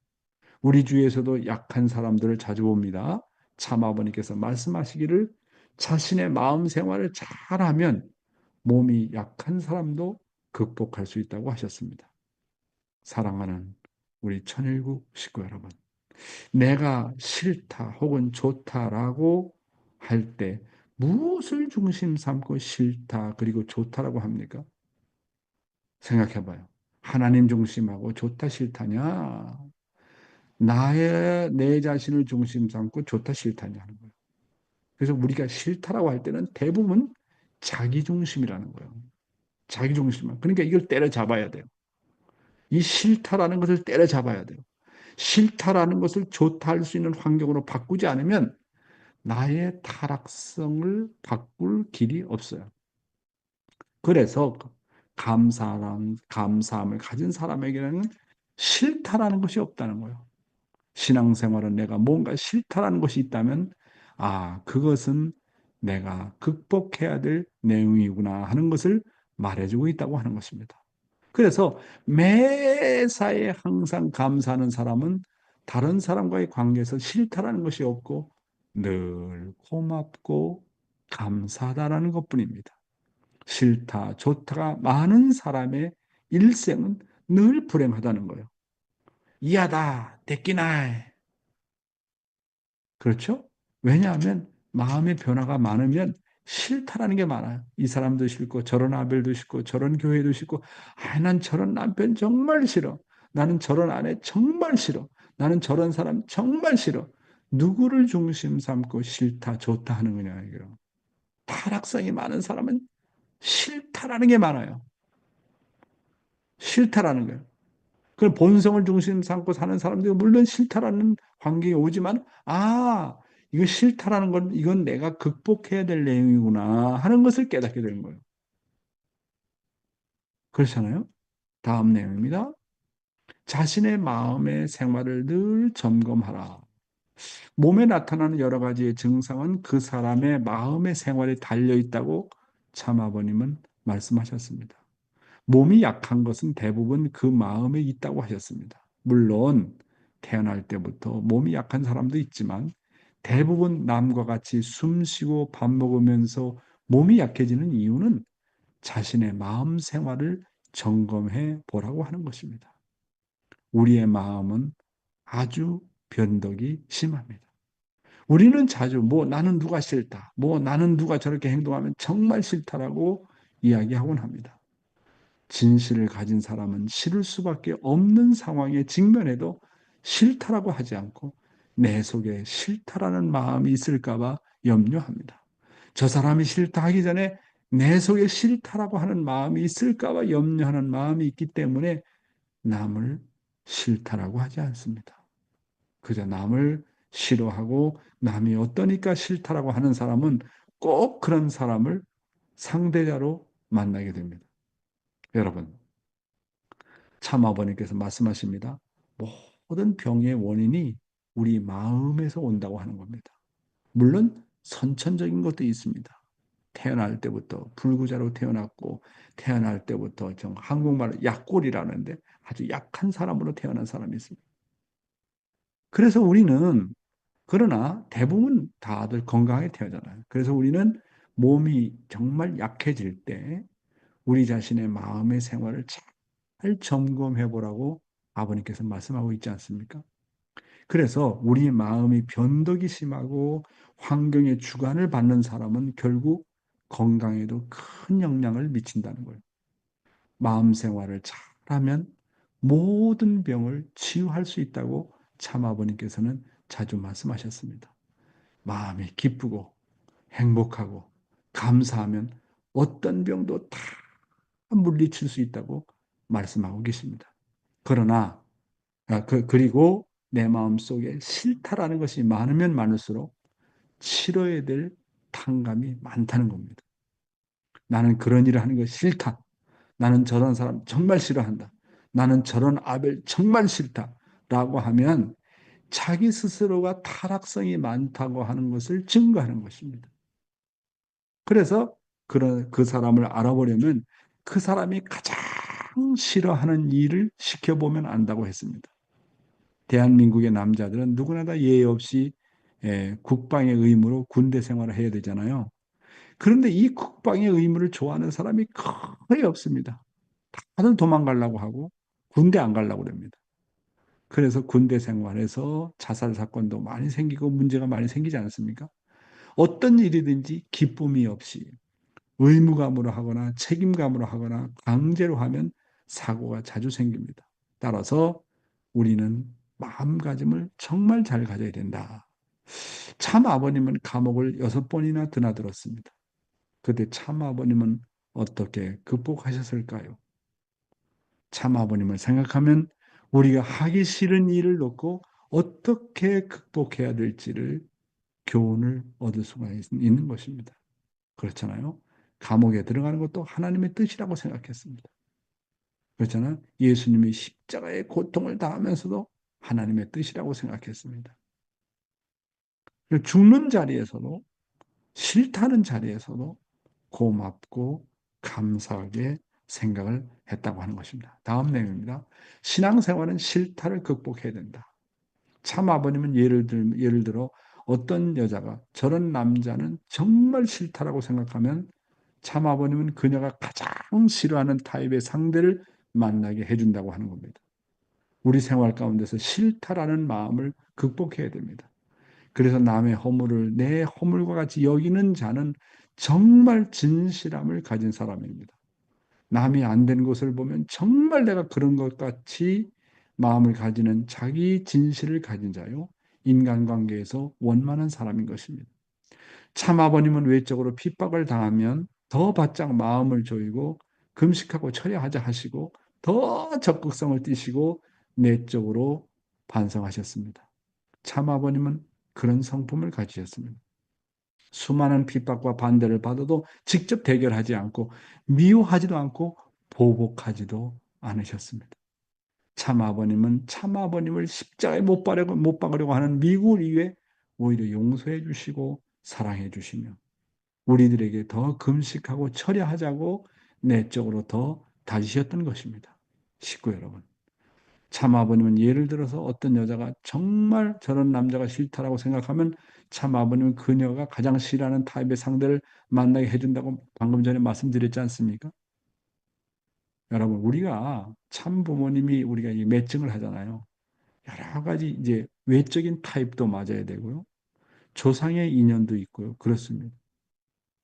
우리 주위에서도 약한 사람들을 자주 봅니다. 참아버님께서 말씀하시기를 자신의 마음 생활을 잘하면 몸이 약한 사람도 극복할 수 있다고 하셨습니다. 사랑하는 우리 천일국 식구 여러분, 내가 싫다 혹은 좋다라고 할 때 무엇을 중심 삼고 싫다 그리고 좋다라고 합니까? 생각해 봐요. 하나님 중심하고 좋다 싫다냐? 내 자신을 중심 삼고 좋다 싫다냐 하는 거예요. 그래서 우리가 싫다라고 할 때는 대부분 자기 중심이라는 거예요. 자기 중심만. 그러니까 이걸 때려잡아야 돼요. 이 싫다라는 것을 때려잡아야 돼요. 싫다라는 것을 좋다 할 수 있는 환경으로 바꾸지 않으면 나의 타락성을 바꿀 길이 없어요. 그래서 감사함을 가진 사람에게는 싫다라는 것이 없다는 거예요. 신앙생활은 내가 뭔가 싫다라는 것이 있다면, 아, 그것은 내가 극복해야 될 내용이구나 하는 것을 말해주고 있다고 하는 것입니다. 그래서 매사에 항상 감사하는 사람은 다른 사람과의 관계에서 싫다라는 것이 없고 늘 고맙고 감사하다라는 것뿐입니다. 싫다, 좋다가 많은 사람의 일생은 늘 불행하다는 거예요. 이하다, 데끼나이. 그렇죠? 왜냐하면 마음의 변화가 많으면 싫다라는 게 많아요. 이 사람도 싫고 저런 아벨도 싫고 저런 교회도 싫고 난 저런 남편 정말 싫어. 나는 저런 아내 정말 싫어. 나는 저런 사람 정말 싫어. 누구를 중심 삼고 싫다 좋다 하는 거냐 이거. 타락성이 많은 사람은 싫다라는 게 많아요. 싫다라는 거예요. 그 본성을 중심 삼고 사는 사람들이 물론 싫다라는 환경이 오지만, 아, 이거 싫다라는 건 이건 내가 극복해야 될 내용이구나 하는 것을 깨닫게 되는 거예요. 그렇잖아요? 다음 내용입니다. 자신의 마음의 생활을 늘 점검하라. 몸에 나타나는 여러 가지의 증상은 그 사람의 마음의 생활에 달려 있다고 참아버님은 말씀하셨습니다. 몸이 약한 것은 대부분 그 마음에 있다고 하셨습니다. 물론 태어날 때부터 몸이 약한 사람도 있지만 대부분 남과 같이 숨 쉬고 밥 먹으면서 몸이 약해지는 이유는 자신의 마음 생활을 점검해 보라고 하는 것입니다. 우리의 마음은 아주 변덕이 심합니다. 우리는 자주 뭐 나는 누가 싫다, 뭐 나는 누가 저렇게 행동하면 정말 싫다라고 이야기하곤 합니다. 진실을 가진 사람은 싫을 수밖에 없는 상황에 직면해도 싫다라고 하지 않고 내 속에 싫다라는 마음이 있을까봐 염려합니다. 저 사람이 싫다 하기 전에 내 속에 싫다라고 하는 마음이 있을까봐 염려하는 마음이 있기 때문에 남을 싫다라고 하지 않습니다. 그저 남을 싫어하고 남이 어떠니까 싫다라고 하는 사람은 꼭 그런 사람을 상대자로 만나게 됩니다. 여러분, 참 아버님께서 말씀하십니다. 모든 병의 원인이 우리 마음에서 온다고 하는 겁니다. 물론 선천적인 것도 있습니다. 태어날 때부터 불구자로 태어났고 태어날 때부터 좀 한국말로 약골이라는데 아주 약한 사람으로 태어난 사람이 있습니다. 그래서 우리는 그러나 대부분 다들 건강하게 태어나잖아요. 그래서 우리는 몸이 정말 약해질 때 우리 자신의 마음의 생활을 잘 점검해 보라고 아버님께서 말씀하고 있지 않습니까? 그래서 우리 마음이 변덕이 심하고 환경의 주관을 받는 사람은 결국 건강에도 큰 영향을 미친다는 거예요. 마음 생활을 잘하면 모든 병을 치유할 수 있다고 참 아버님께서는 자주 말씀하셨습니다. 마음이 기쁘고 행복하고 감사하면 어떤 병도 다 물리칠 수 있다고 말씀하고 계십니다. 그러나 그리고 내 마음속에 싫다라는 것이 많으면 많을수록 치러야 될 탕감이 많다는 겁니다. 나는 그런 일을 하는 것이 싫다. 나는 저런 사람 정말 싫어한다. 나는 저런 아벨 정말 싫다. 라고 하면 자기 스스로가 타락성이 많다고 하는 것을 증거하는 것입니다. 그래서 그 사람을 알아보려면 그 사람이 가장 싫어하는 일을 시켜보면 안다고 했습니다. 대한민국의 남자들은 누구나 다 예의 없이 국방의 의무로 군대 생활을 해야 되잖아요. 그런데 이 국방의 의무를 좋아하는 사람이 거의 없습니다. 다들 도망가려고 하고 군대 안 가려고 합니다. 그래서 군대 생활에서 자살 사건도 많이 생기고 문제가 많이 생기지 않습니까? 어떤 일이든지 기쁨이 없이 의무감으로 하거나 책임감으로 하거나 강제로 하면 사고가 자주 생깁니다. 따라서 우리는 마음가짐을 정말 잘 가져야 된다. 참 아버님은 감옥을 6번이나 드나들었습니다. 그때 참 아버님은 어떻게 극복하셨을까요? 참 아버님을 생각하면 우리가 하기 싫은 일을 놓고 어떻게 극복해야 될지를 교훈을 얻을 수가 있는 것입니다. 그렇잖아요. 감옥에 들어가는 것도 하나님의 뜻이라고 생각했습니다. 그렇잖아요. 예수님이 십자가의 고통을 당하면서도 하나님의 뜻이라고 생각했습니다. 죽는 자리에서도 싫다는 자리에서도 고맙고 감사하게 생각을 했다고 하는 것입니다. 다음 내용입니다. 신앙생활은 싫다를 극복해야 된다. 참 아버님은 예를 들어 어떤 여자가 저런 남자는 정말 싫다라고 생각하면 참 아버님은 그녀가 가장 싫어하는 타입의 상대를 만나게 해준다고 하는 겁니다. 우리 생활 가운데서 싫다라는 마음을 극복해야 됩니다. 그래서 남의 허물을 내 허물과 같이 여기는 자는 정말 진실함을 가진 사람입니다. 남이 안 된 것을 보면 정말 내가 그런 것 같이 마음을 가지는 자기 진실을 가진 자요. 인간관계에서 원만한 사람인 것입니다. 참 아버님은 외적으로 핍박을 당하면 더 바짝 마음을 조이고 금식하고 철야하자 하시고 더 적극성을 띠시고 내적으로 반성하셨습니다. 참 아버님은 그런 성품을 가지셨습니다. 수많은 핍박과 반대를 받아도 직접 대결하지 않고 미워하지도 않고 보복하지도 않으셨습니다. 참 아버님은 참 아버님을 십자가에 못 박으려고 하는 미국을 위해 오히려 용서해 주시고 사랑해 주시며 우리들에게 더 금식하고 철야하자고 내적으로 더 다지셨던 것입니다. 식구 여러분. 참 아버님은 예를 들어서 어떤 여자가 정말 저런 남자가 싫다라고 생각하면 참 아버님은 그녀가 가장 싫어하는 타입의 상대를 만나게 해준다고 방금 전에 말씀드렸지 않습니까? 여러분, 우리가 참 부모님이 우리가 이 매증을 하잖아요. 여러 가지 이제 외적인 타입도 맞아야 되고요. 조상의 인연도 있고요. 그렇습니다.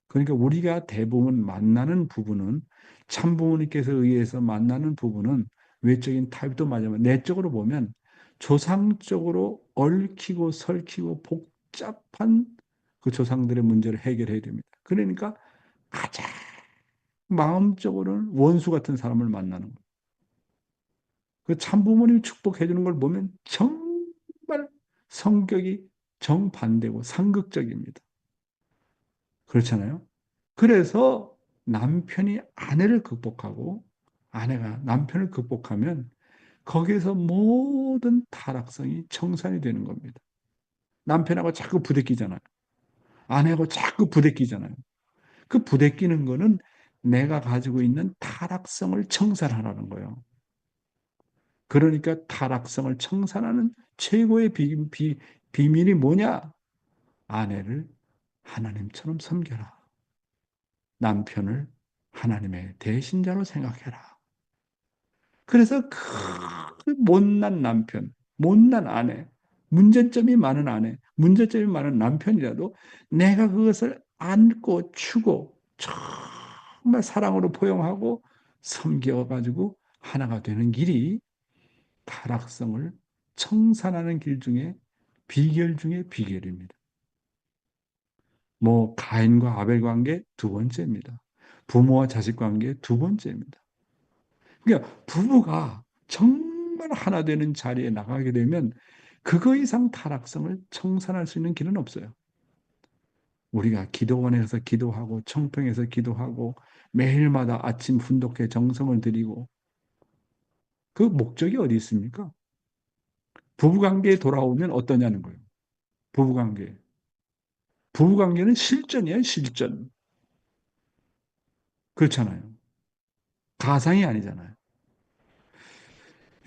그러니까 우리가 대부분 만나는 부분은 참 부모님께서 의해서 만나는 부분은 외적인 타입도 맞으면 내적으로 보면 조상적으로 얽히고 설키고 복잡한 그 조상들의 문제를 해결해야 됩니다. 그러니까 가장 마음적으로는 원수 같은 사람을 만나는 거예요. 그 참부모님이 축복해 주는 걸 보면 정말 성격이 정반대고 상극적입니다. 그렇잖아요. 그래서 남편이 아내를 극복하고 아내가 남편을 극복하면 거기에서 모든 타락성이 청산이 되는 겁니다. 남편하고 자꾸 부대끼잖아요. 아내하고 자꾸 부대끼잖아요. 그 부대끼는 거는 내가 가지고 있는 타락성을 청산하라는 거예요. 그러니까 타락성을 청산하는 최고의 비밀이 뭐냐? 아내를 하나님처럼 섬겨라. 남편을 하나님의 대신자로 생각해라. 그래서 그 못난 남편, 못난 아내, 문제점이 많은 아내, 문제점이 많은 남편이라도 내가 그것을 안고 추고 정말 사랑으로 포용하고 섬겨가지고 하나가 되는 길이 타락성을 청산하는 길 중에 비결 중에 비결입니다. 뭐 가인과 아벨 관계 두 번째입니다. 부모와 자식 관계 두 번째입니다. 그러니까 부부가 정말 하나 되는 자리에 나가게 되면 그거 이상 타락성을 청산할 수 있는 길은 없어요. 우리가 기도원에서 기도하고 청평에서 기도하고 매일마다 아침 훈독회 정성을 들이고 그 목적이 어디 있습니까? 부부관계에 돌아오면 어떠냐는 거예요. 부부관계. 부부관계는 실전이에요, 실전. 그렇잖아요. 가상이 아니잖아요.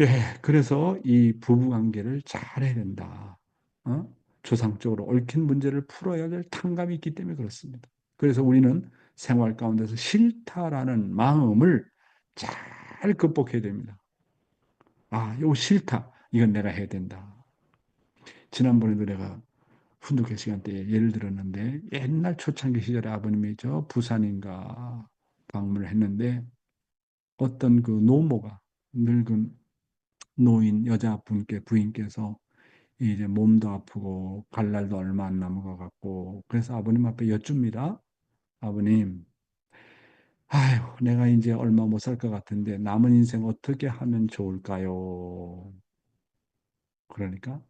예, 그래서 이 부부관계를 잘해야 된다. 어? 조상적으로 얽힌 문제를 풀어야 될 탕감이 있기 때문에 그렇습니다. 그래서 우리는 생활 가운데서 싫다라는 마음을 잘 극복해야 됩니다. 아, 이거 싫다. 이건 내가 해야 된다. 지난번에도 내가 훈독회 시간 때 예를 들었는데 옛날 초창기 시절에 아버님이 저 부산인가 방문을 했는데 어떤 그 노모가 늙은 노인 여자분께 부인께서 이제 몸도 아프고 갈 날도 얼마 안 남은 것 같고 그래서 아버님 앞에 여쭙니다. 아버님, 아유, 내가 이제 얼마 못 살 것 같은데 남은 인생 어떻게 하면 좋을까요? 그러니까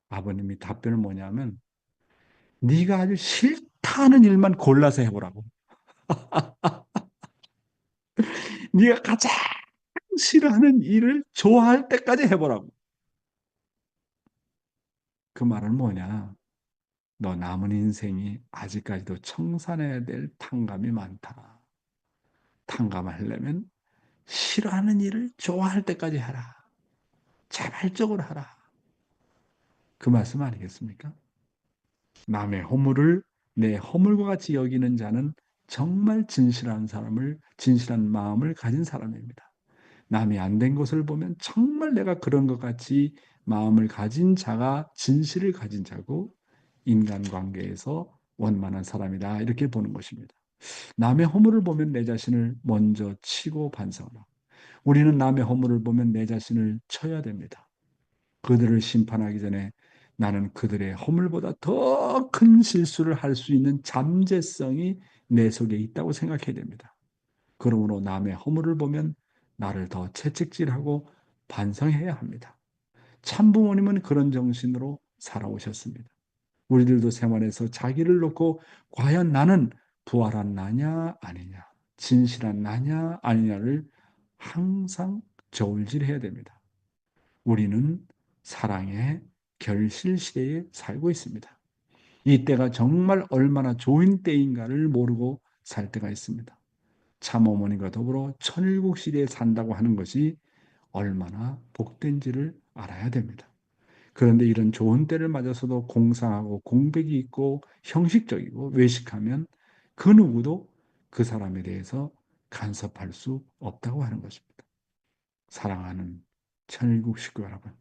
아버님이 답변을 뭐냐면 네가 아주 싫다는 일만 골라서 해보라고. 네가 가장 싫어하는 일을 좋아할 때까지 해보라고. 그 말은 뭐냐? 너 남은 인생이 아직까지도 청산해야 될 탕감이 많다. 탕감하려면 싫어하는 일을 좋아할 때까지 하라. 자발적으로 하라. 그 말씀 아니겠습니까? 남의 허물을 내 허물과 같이 여기는 자는 정말 진실한 마음을 가진 사람입니다. 남이 안 된 것을 보면 정말 내가 그런 것 같이 마음을 가진 자가 진실을 가진 자고 인간관계에서 원만한 사람이다. 이렇게 보는 것입니다. 남의 허물을 보면 내 자신을 먼저 치고 반성하라. 우리는 남의 허물을 보면 내 자신을 쳐야 됩니다. 그들을 심판하기 전에 나는 그들의 허물보다 더 큰 실수를 할 수 있는 잠재성이 내 속에 있다고 생각해야 됩니다. 그러므로 남의 허물을 보면 나를 더 채찍질하고 반성해야 합니다. 참부모님은 그런 정신으로 살아오셨습니다. 우리들도 생활에서 자기를 놓고 과연 나는 부활한 나냐 아니냐, 진실한 나냐 아니냐를 항상 저울질해야 됩니다. 우리는 사랑의 결실 시대에 살고 있습니다. 이 때가 정말 얼마나 좋은 때인가를 모르고 살 때가 있습니다. 참어머니가 더불어 천일국 시대에 산다고 하는 것이 얼마나 복된지를 알아야 됩니다. 그런데 이런 좋은 때를 맞아서도 공상하고 공백이 있고 형식적이고 외식하면 그 누구도 그 사람에 대해서 간섭할 수 없다고 하는 것입니다. 사랑하는 천일국 식구 여러분,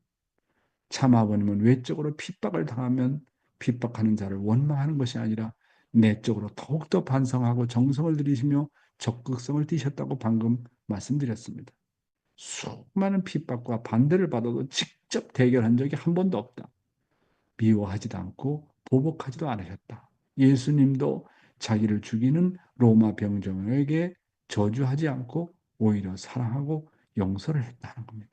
참 아버님은 외적으로 핍박을 당하면 핍박하는 자를 원망하는 것이 아니라 내적으로 더욱더 반성하고 정성을 들이시며 적극성을 띠셨다고 방금 말씀드렸습니다. 수많은 핍박과 반대를 받아도 직접 대결한 적이 한 번도 없다. 미워하지도 않고 보복하지도 않으셨다. 예수님도 자기를 죽이는 로마 병정에게 저주하지 않고 오히려 사랑하고 용서를 했다는 겁니다.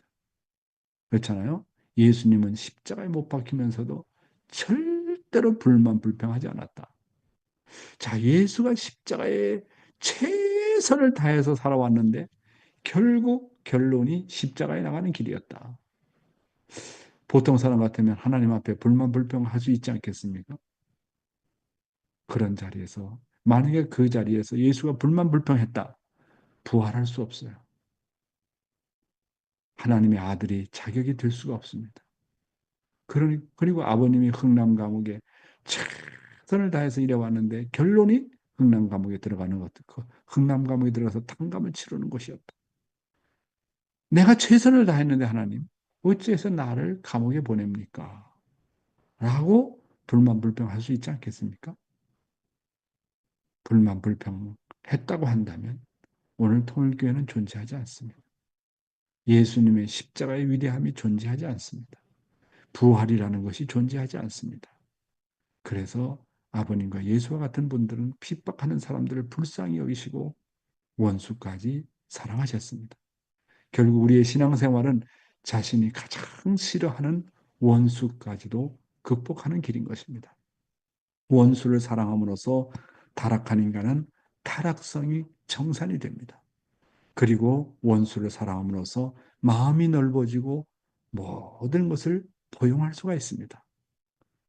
그렇잖아요. 예수님은 십자가에 못 박히면서도 절대로 불만 불평하지 않았다. 자, 예수가 십자가에 최선을 다해서 살아왔는데 결국 결론이 십자가에 나가는 길이었다. 보통 사람 같으면 하나님 앞에 불만 불평할 수 있지 않겠습니까? 그런 자리에서 만약에 그 자리에서 예수가 불만 불평했다. 부활할 수 없어요. 하나님의 아들이 자격이 될 수가 없습니다. 그리고 아버님이 흥남 감옥에 최선을 다해서 일해왔는데 결론이 흥남 감옥에 들어가는 것, 그 흥남 감옥에 들어가서 탕감을 치르는 것이었다. 내가 최선을 다했는데 하나님, 어째서 나를 감옥에 보냅니까? 라고 불만 불평할 수 있지 않겠습니까? 불만 불평했다고 한다면 오늘 통일교회는 존재하지 않습니다. 예수님의 십자가의 위대함이 존재하지 않습니다. 부활이라는 것이 존재하지 않습니다. 그래서 아버님과 예수와 같은 분들은 핍박하는 사람들을 불쌍히 여기시고 원수까지 사랑하셨습니다. 결국 우리의 신앙생활은 자신이 가장 싫어하는 원수까지도 극복하는 길인 것입니다. 원수를 사랑함으로써 타락한 인간은 타락성이 정산이 됩니다. 그리고 원수를 사랑함으로써 마음이 넓어지고 모든 것을 포용할 수가 있습니다.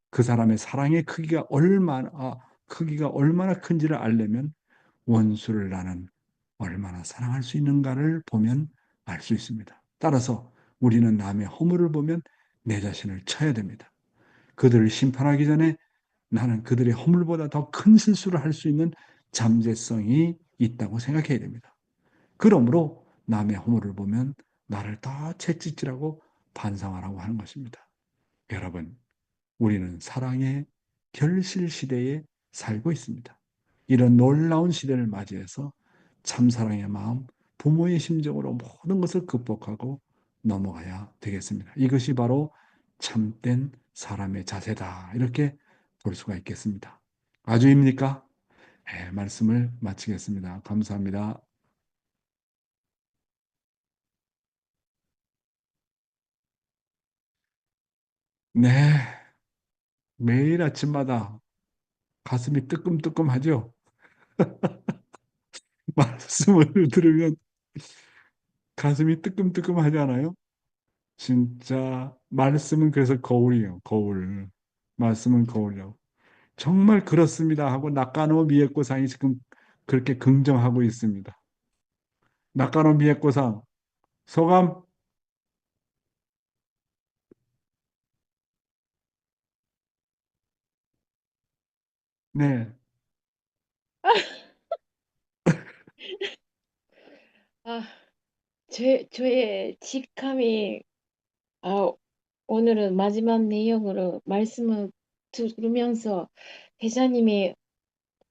그 사람의 사랑의 크기가 얼마나 큰지를 알려면 원수를 나는 얼마나 사랑할 수 있는가를 보면 알 수 있습니다. 따라서 우리는 남의 허물을 보면 내 자신을 쳐야 됩니다. 그들을 심판하기 전에 나는 그들의 허물보다 더 큰 실수를 할 수 있는 잠재성이 있다고 생각해야 됩니다. 그러므로 남의 허물을 보면 나를 더 채찍질하고 반성하라고 하는 것입니다. 여러분, 우리는 사랑의 결실 시대에 살고 있습니다. 이런 놀라운 시대를 맞이해서 참사랑의 마음, 부모의 심정으로 모든 것을 극복하고 넘어가야 되겠습니다. 이것이 바로 참된 사람의 자세다. 이렇게 볼 수가 있겠습니다. 아주입니까? 네, 말씀을 마치겠습니다. 감사합니다. 네, 매일 아침마다 가슴이 뜨끔뜨끔하죠? 말씀을 들으면 가슴이 뜨끔뜨끔하지 않아요? 진짜 말씀은 그래서 거울이에요. 거울. 말씀은 거울이요. 정말 그렇습니다 하고 낙가노 미에코상이 지금 그렇게 긍정하고 있습니다. 낙가노 미에코상 소감. 네. 아, 저의 직감이, 아, 오늘은 마지막 내용으로 말씀을 들으면서 회장님이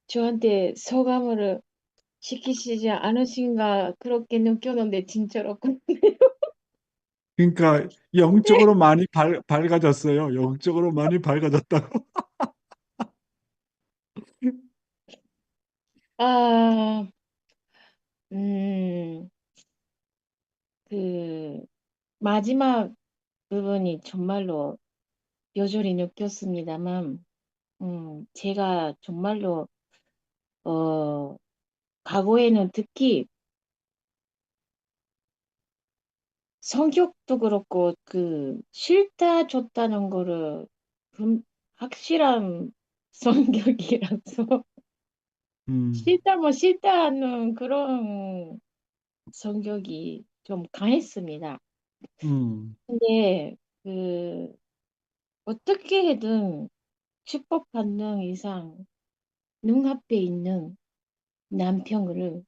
저한테 소감을 시키시지 않으신가 그렇게 느꼈는데 진짜로 그러니까 영적으로 많이 밝아졌어요. 영적으로 많이 밝아졌다고. 아, 음, 그 마지막 부분이 정말로 여전히 느꼈습니다만, 제가 정말로 어 과거에는 특히 성격도 그렇고 그 싫다 줬다는 거를 확실한 성격이라서 음, 싫다 뭐 싫다는 그런 성격이 좀 강했습니다. 음, 근데 그 어떻게든 축복받는 이상 눈앞에 있는 남편을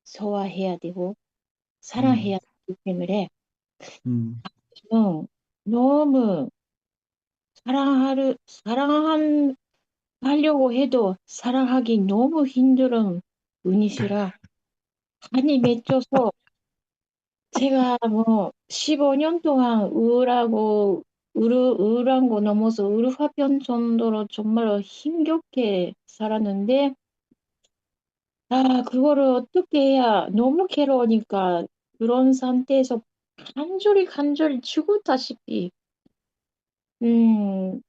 소화해야 되고 음, 사랑해야 되기 때문에 음. 지금 너무 사랑한 하려고 해도 사랑하기 너무 힘든 분이시라 한이 맺혀서 제가 뭐 15년 동안 우울한 거 넘어서 우울화병 정도로 정말 힘겹게 살았는데 그거를 어떻게 해야 너무 괴로우니까 그런 상태에서 간절히 죽었다시피 음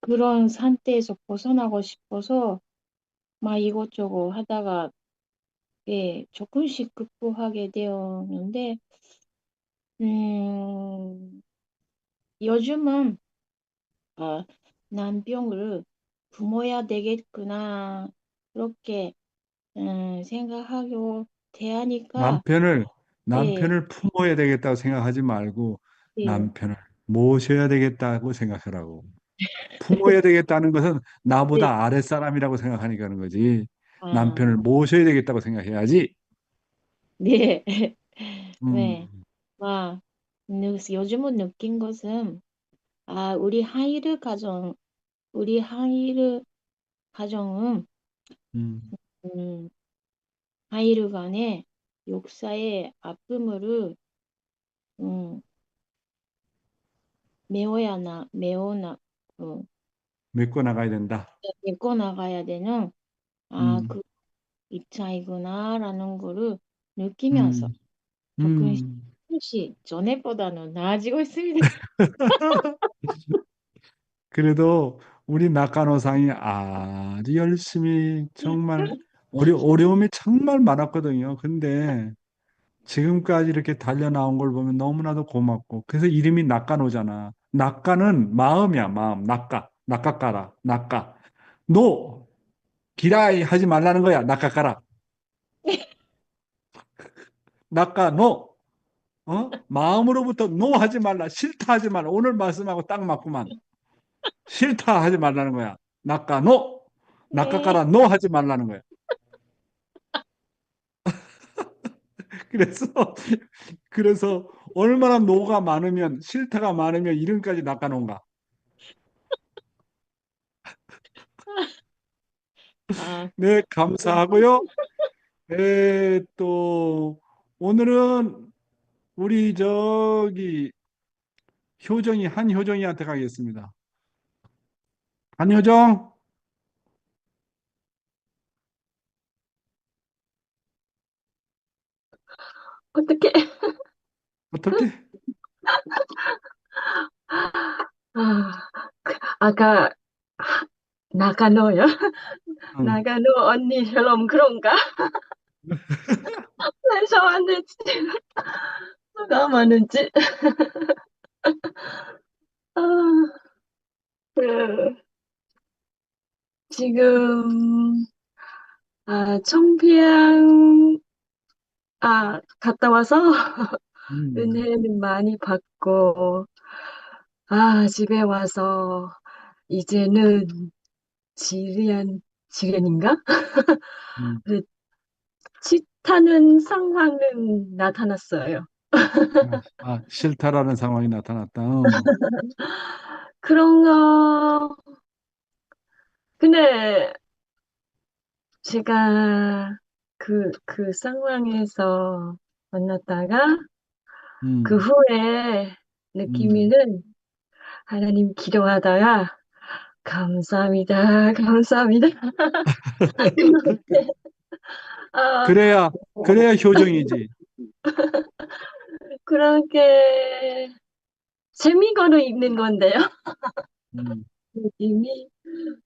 그런 상태에서 벗어나고 싶어서 막 이것저것 하다가 예, 조금씩 극복하게 되었는데, 음, 요즘은, 아, 난병을 굶어야 되겠구나, 그렇게, 생각하고 대하니까, 남편을, 예, 남편을 품어야 되겠다고 생각하지 말고 예, 남편을 모셔야 되겠다고 생각하라고. 품어야 되겠다는 것은 네, 나보다 아랫사람이라고 생각하니까 하는 거지. 남편을 아, 모셔야 되겠다고 생각해야지. 네, 네, 음, 와, 요즘은 느낀 것은, 우리 하이르 가정은, 음, 음, 하이르 간의 역사의 아픔을 음, 메워나 메꿔 나가야 된다. 메꿔 나가야 되는 음, 그 입장이구나라는 거를 느끼면서 음, 조금씩 음. 조금씩 전에보다는 나아지고 있습니다. 그래도 우리 낙간호상이 아주 열심히 정말 어려움이 정말 많았거든요. 근데 지금까지 이렇게 달려나온 걸 보면 너무나도 고맙고. 그래서 이름이 낙간호잖아. 낙간은 마음이야, 마음. 낙가, 낙가. 노! 기라이 하지 말라는 거야. 낙가까라. 낙가, 노! 마음으로부터 노 하지 말라. 싫다 하지 말라. 오늘 말씀하고 딱 맞구만. 싫다 하지 말라는 거야. 낙가, 노! 네, 낙가까라, 노 하지 말라는 거야. 그래서, 그래서 얼마나 노가 많으면, 싫다가 많으면 이름까지 낚아놓은가. 아, 네, 감사하고요. 또 오늘은 우리 저기 한효정이한테 가겠습니다. 한효정, 어떻게, 어떻게? 아, 아까, 나가노요? 응. 나가노 언니처럼 그런가? 그래서 왔는지, 누가 많은지. 아, 그, 지금, 청평, 갔다 와서 음, 은혜는 많이 받고, 집에 와서, 이제는 지련인가? 음. 그 치타는 상황은 나타났어요. 싫다라는 상황이 나타났다. 어. 그런 거, 근데 제가 그 상황에서 만났다가 그 음, 후에 음. 느낌이는 하나님 기도하다가 감사합니다, 감사합니다. 아, 그래야, 그래야 효정이지. 그렇게 재미거도 있는 건데요. 음, 느낌이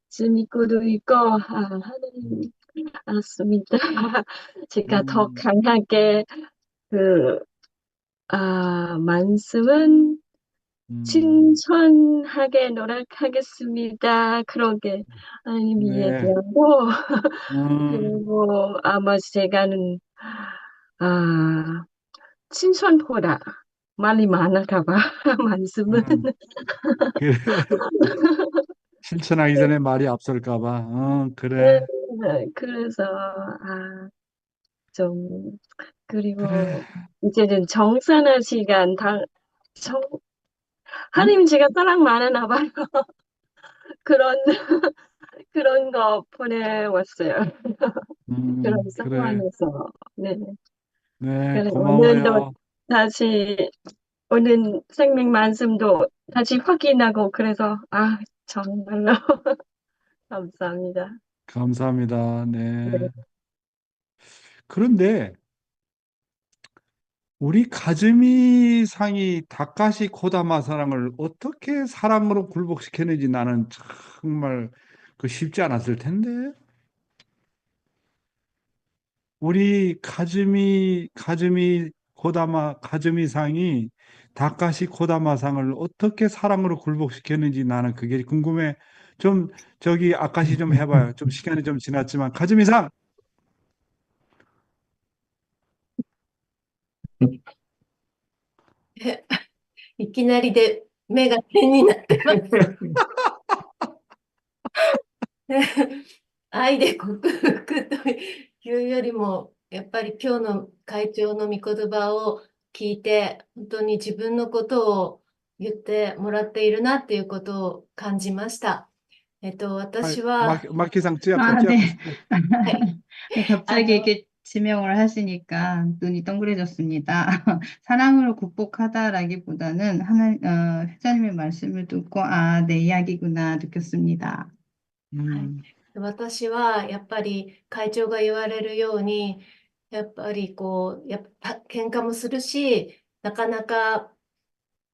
재미거도 있고, 음, 하나님 알았습니다. 제가 더 음, 강하게 그, 말씀은 음. 신선하게 노력하겠습니다. 그러게 하나님 네. 얘기하고, 음, 그리고 아마 제가는, 아, 신선보다 말이 많을까 봐, 말씀은. 음. 그래. 실천하기 전에 말이 앞설까 봐. 그래. 그래서, 좀, 그래. 그리고 이제는 정산할 시간, 정, 응? 하나님 제가 사랑 많으나 봐요. 그런, 그런 거 보내왔어요. 그런 그래. 상황에서. 네. 네, 그래, 오늘도 고마워요. 다시, 오늘 생명 말씀도 다시 확인하고, 그래서, 정말로 감사합니다. 감사합니다. 네. 네. 그런데 우리 가즈미 상이 다카시 코다마 사랑을 어떻게 사랑으로 굴복시켰는지 나는 정말 그 쉽지 않았을 텐데. 우리 가즈미 상이 다카시 코다마 상을 어떻게 사랑으로 굴복시켰는지 나는 그게 궁금해. 좀 저기 아까시 좀 해봐요. 좀 시간이 좀 지났지만 가즈미 상. いきなりで目が点になってます。愛で克服というよりも、やっぱり今日の会長の御言葉を聞いて、本当に自分のことを言ってもらっているなっていうことを感じました。はい、私は、マッキーさん、찌약하 아, 찌약 네. 고はい、네, あ 갑자기 の、 이렇게 지명을 하시니까 눈이 동그래졌습니다. 사랑으로 극복하다라기보다는 회장님의 말씀을 듣고, 내 이야기구나 느꼈습니다. はい。 음, 私はやっぱり会長が言われるように、やっぱりこう、喧嘩もするし、なかなか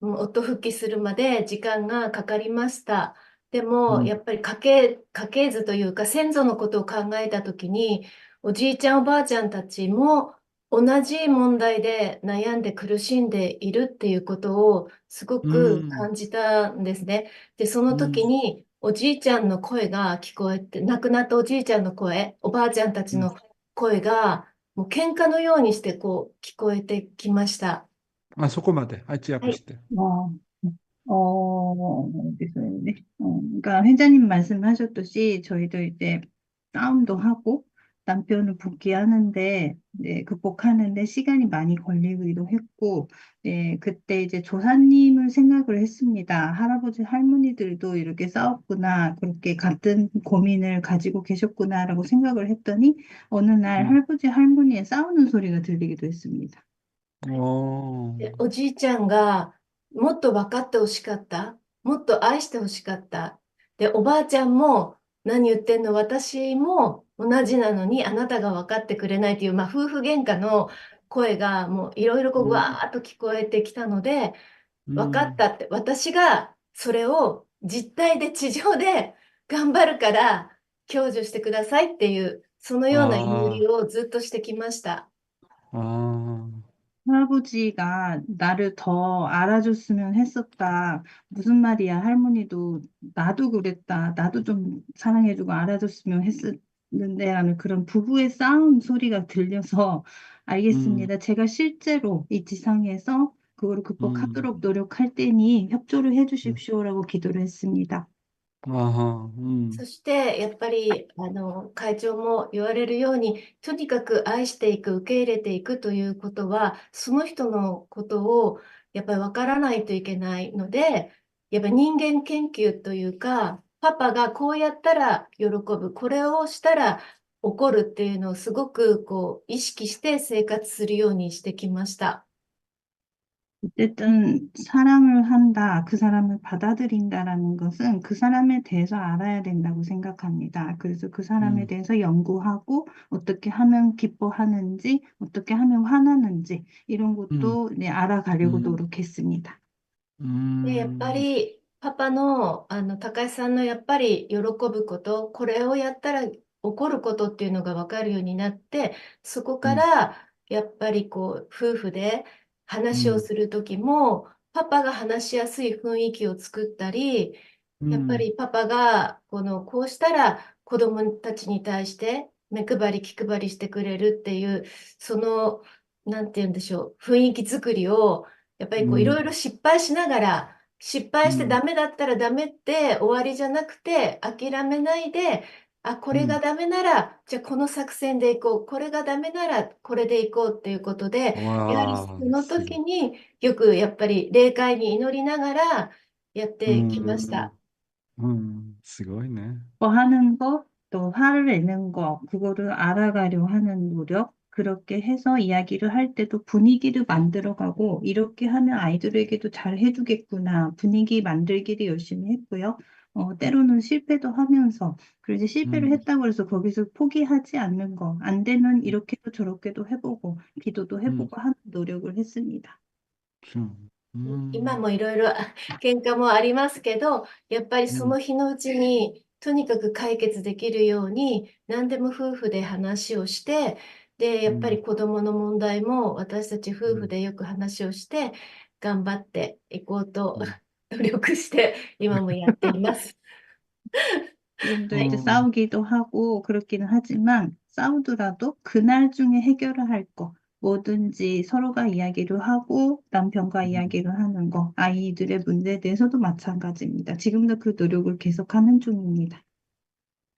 音復帰するまで時間がかかりました。でも、음, やっぱり家系図というか先祖のことを考えたときに、おじいちゃんおばあちゃんたちも同じ問題で悩んで苦しんでいるっていうことをすごく 음, 感じたんですね。で、その時 음, におじいちゃんの声が聞こえて、亡くなったおじいちゃんの声、おばあちゃんたち 음. の声がもう喧嘩のようにしてこう聞こえてきました。 소꼬마대, 찌약 はい。 하시대. 어, 어디서요? 네. 그러니까 회장님 말씀하셨듯이 저희도 이제 싸움도 하고 남편을 복귀하는데, 네, 극복하는데 시간이 많이 걸리기도 했고, 네, 그때 이제 조사님을 생각을 했습니다. 할아버지, 할머니들도 이렇게 싸웠구나, 그렇게 같은 고민을 가지고 계셨구나라고 생각을 했더니, 어느 날 음. 할아버지, 할머니의 싸우는 소리가 들리기도 했습니다. 어, で、おじいちゃんがもっと分かってほしかった。もっと愛してほしかった。で、おばあちゃんも何言ってんの私も同じなのにあなたが分かってくれないという、夫婦喧嘩の声がもういろいろこう、うん、わーっと聞こえてきたので、う分かっん、たって、私がそれを実体で地上で頑張るから享受してくださいっていう、そのような祈り 아, をずっとしてきました。 아, 할아버지가 나를 더 알아줬으면 했었다. 무슨 말이야, 할머니도 나도 그랬다. 나도 좀 사랑해주고 알아줬으면 했었는데 라는 그런 부부의 싸움 소리가 들려서 음, 알겠습니다. 제가 실제로 이 지상에서 그거를 음, 극복하도록 노력할 테니 협조를 음, 해주십시오라고 기도를 했습니다. 아하, そして、やっぱり、会長も言われるように、とにかく愛していく、受け入れていくということは、その人のことを、やっぱり分からないといけないので、やっぱり人間研究というか、パパがこうやったら喜ぶ、これをしたら怒るっていうのをすごくこう意識して生活するようにしてきました。 어쨌든 사랑을 한다, 그 사람을 받아들인다라는 것은 그 사람에 대해서 알아야 된다고 생각합니다. 그래서 그 사람에 음, 대해서 연구하고 어떻게 하면 기뻐하는지, 어떻게 하면 화나는지 이런 음, 것도 네, 알아가려고 음, 노력했습니다. で、やっぱ 음, り、パパの、高橋さんのやっぱり喜ぶこと、これをやったら怒ることっていうのが分かるようになって、そこか 음, ら、やっぱりこう、夫婦で話を 음, するときも、パパが話しやすい雰囲気を作ったり、やっぱ 음, りパパが、こうしたら子供たちに対して目配り、気配りしてくれるっていう、その、なんて言うんでしょう、雰囲気作りを、やっぱりこういろいろ 음, 失敗しながら、失敗して 음, ダメだったらダメって終わりじゃなくて、諦めないで、あ、これが 음, ダメなら、じゃあこの作戦でいこう、これがダメならこれでいこうっていうことで、やはりそ 와, の時によくやっぱり霊界に祈りながらやってきまし 음, た。 쓰고있네. 하는 것, 또 화를 내는 것, 그거를 알아가려 하는 노력, 그렇게 해서 이야기를 할 때도 분위기를 만들어가고, 이렇게 하면 아이들에게도 잘 해주겠구나, 분위기 만들기를 열심히 했고요. 때로는 실패도 하면서, 그리고 이제 실패를 음, 했다고 해서 거기서 포기하지 않는 거, 안 되면 이렇게도 저렇게도 해보고, 기도도 음, 해보고 하는 노력을 했습니다. 좀, 今もいろいろ喧嘩もありますけど、やっぱりそ 음, の日のうちにとにかく解決できるように何でも夫婦で話をして、で、やっぱり 음, 子供の問題も私たち夫婦 음, でよく話をして頑張っていこうと 음, 努力して今もやっています。 지금도 이제 어, 싸우기도 하고 그렇기는 하지만 싸우더라도 그날 중에 해결을 할 거, 뭐든지 서로가 이야기를 하고 남편과 음. 이야기를 하는 거, 아이들의 문제에 대해서도 마찬가지입니다. 지금도 그 노력을 계속하는 중입니다.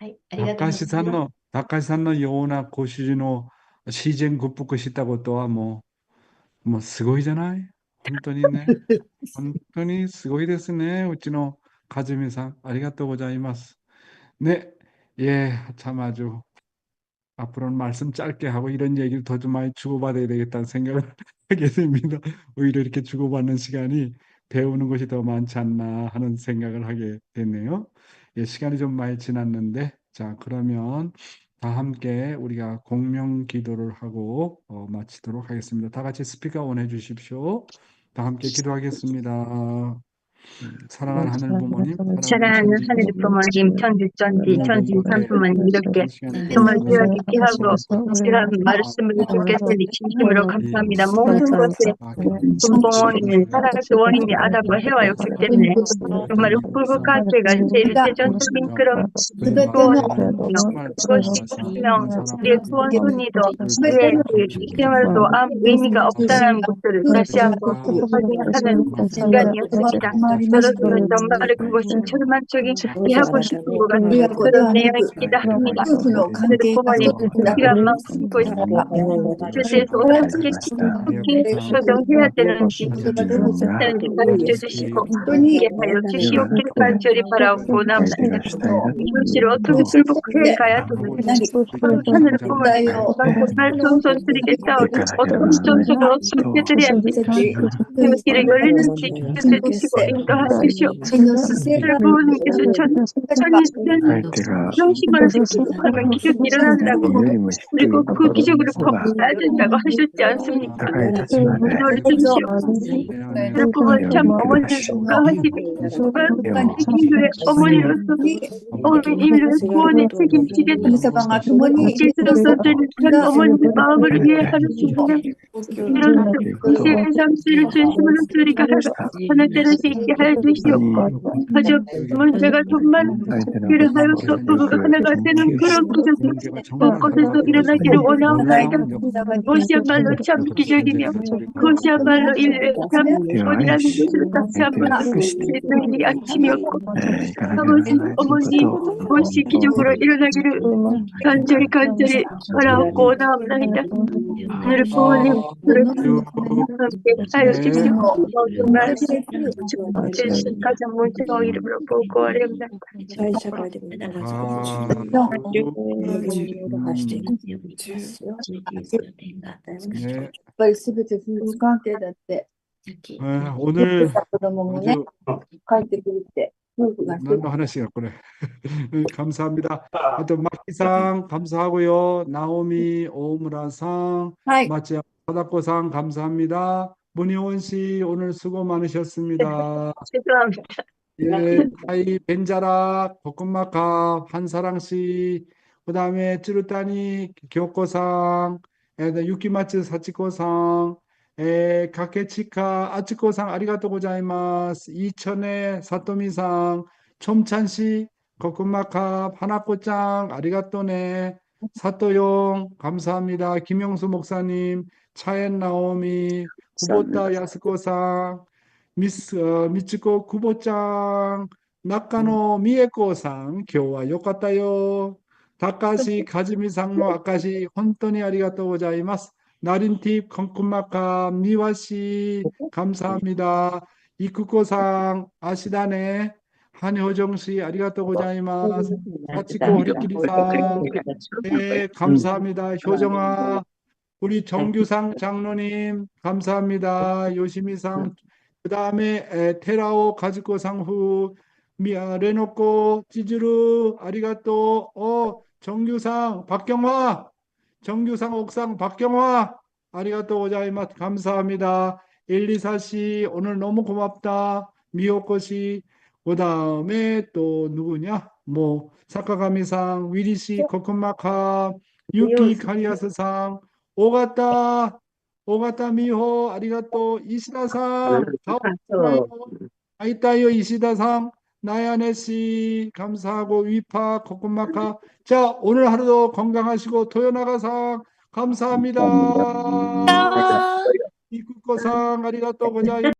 はい、ありがとうございます。 다카시 산노 요나 고시리노 시젠 극복고 싶다고 또한 뭐, すごいじゃない? 혼돈이네. 혼돈이 すごいですね. 우치노 가즈미상, 아리가또 고자이마스. 네, 예, 참 아주 앞으로는 말씀 짧게 하고 이런 얘기를 더 좀 많이 주고받아야 되겠다는 생각을 하게 됩니다. 오히려 이렇게 주고받는 시간이 배우는 것이 더 많지 않나 하는 생각을 하게 됐네요. 예, 시간이 좀 많이 지났는데, 자, 그러면 다 함께 우리가 공명 기도를 하고 마치도록 하겠습니다. 다 같이 스피커 온 해주십시오. 다 함께 기도하겠습니다. 사랑하는 하늘 부모님, 사랑하는 사랑하는 천지 하늘의 부모님, 천지 모든 것에 산부모님, 이렇게 이 시간을 정말 보내주셔서 귀하게 하고 귀한 감사합니다. 말씀을 듣게 되니 진심으로 감사합니다. 예, 모든 것에 근본이 살아갈 원인이 아다고 해와였기 때문에 정말 불국가치가 제일 최전적인 그런 구원이며 그것이 분명 우리의 구원순위도 우리의 그 희생을 또 아무 의미가 없다는 것들을 다시 한번 확인하는 시간이었습니다. 저로서는 정말 그것이 절망적인 이해하고 싶은 것 같은 그런 내용이기도 합니다. 그래도 부모님 시간 만쓰고 있고 그래서 어떻게 적용해야 되는지 가르쳐 주시고 이해하여 주시옵기를 간절히 바라옵고나옵나이다. 이것을 어떻게 극복해 가야 되는지 하늘 부모님 정말 성선들에게 싸우고 어떤 전술을 어떻게 드려야 될지 그 길을 열리는 수 있게 해주시고 인도해 주시옵소서. 부모님께서 천천히 형식을 하면 기적이 일어난다고 그리고 그 기적으로 범사야 된다고 하셨지 않습니까? 기도를 주시옵소서. 부모님 참 어머니를 건강하시고 책임교회 어머니로서 어머니를 구원에 책임지겠다. 예수로서 전 어머니의 마음을 이해하는 순간 이런 이세의 삶을 진심으로 우리가 하늘 때를 수 있게 하여 주시옵고 하지만 제가 정말 그를 하여서 부부가 하나가 되는 그런 기적이 곳곳에서 일어나기를 원하옵나이다. 그것이야말로 참 기적이며 그것이야말로 인류의 참 구원이라는 것을 다시 한번 너희들이 아침이었고 아버지 어머니 무엇이 기적으로 일어나기를 간절히 바라옵고 원하옵나이다. 하늘 부모님 함께 하여 주시옵소서. 정말 가장 먼저 이름으로 보고 어렵다. 네. ぱり全て夫婦関係だって、 오늘 子供もね、 아주 帰ってくるって、夫婦が一 난도 하나씩 갖고네. 감사합니다. 하여튼 마키상 감사하고요. 나오미 오무라상, はい、 마치야 바다코상 감사합니다. 문희원 씨 오늘 수고 많으셨습니다. 죄송합니다. 예, 타이 벤자라 볶음마카 한사랑 씨, 그다음에 찌루따니 교코상, 유키마츠 사치코상, 가케치카 아치코상 아리가또 고자이마스, 이천의 사토미상, 촘찬 씨, 볶음마카 하나코짱 아리가또네, 사토용 감사합니다. 김영수 목사님, 차엔 나오미, 구보타 야스코상, 미츠코 구보짱, 나카노 미에코상, 교와 요카타요. 다카시 가즈미상노 아카시 혼돈이 아리가또 고자이마스. 나린팁 콩쿠마카 미와씨 감사합니다. 이쿠코상 아시다네. 한효정씨 아리가또 고자이마스. 사치코 호리키리상 네, 감사합니다. 효정아. 우리 정규상 장로님 감사합니다. 요시미상 그 다음에 테라오 가즈코 상후 레노코 찌즈루 아리가또 정규상 박경화 정규상 옥상 박경화 아리가또 고자이마스 감사합니다. 엘리사씨 오늘 너무 고맙다. 미호코씨 그 다음에 또 누구냐 뭐 사카가미상 위리씨 코코마카 유키 카리아스상 오가타 미호 아리가또 이시다상 아이타요 이시다상 나야네 씨 감사하고 위파 코코마카 자 오늘 하루도 건강하시고 토요나가상 감사합니다. 이쿠코상 아리가또 고자이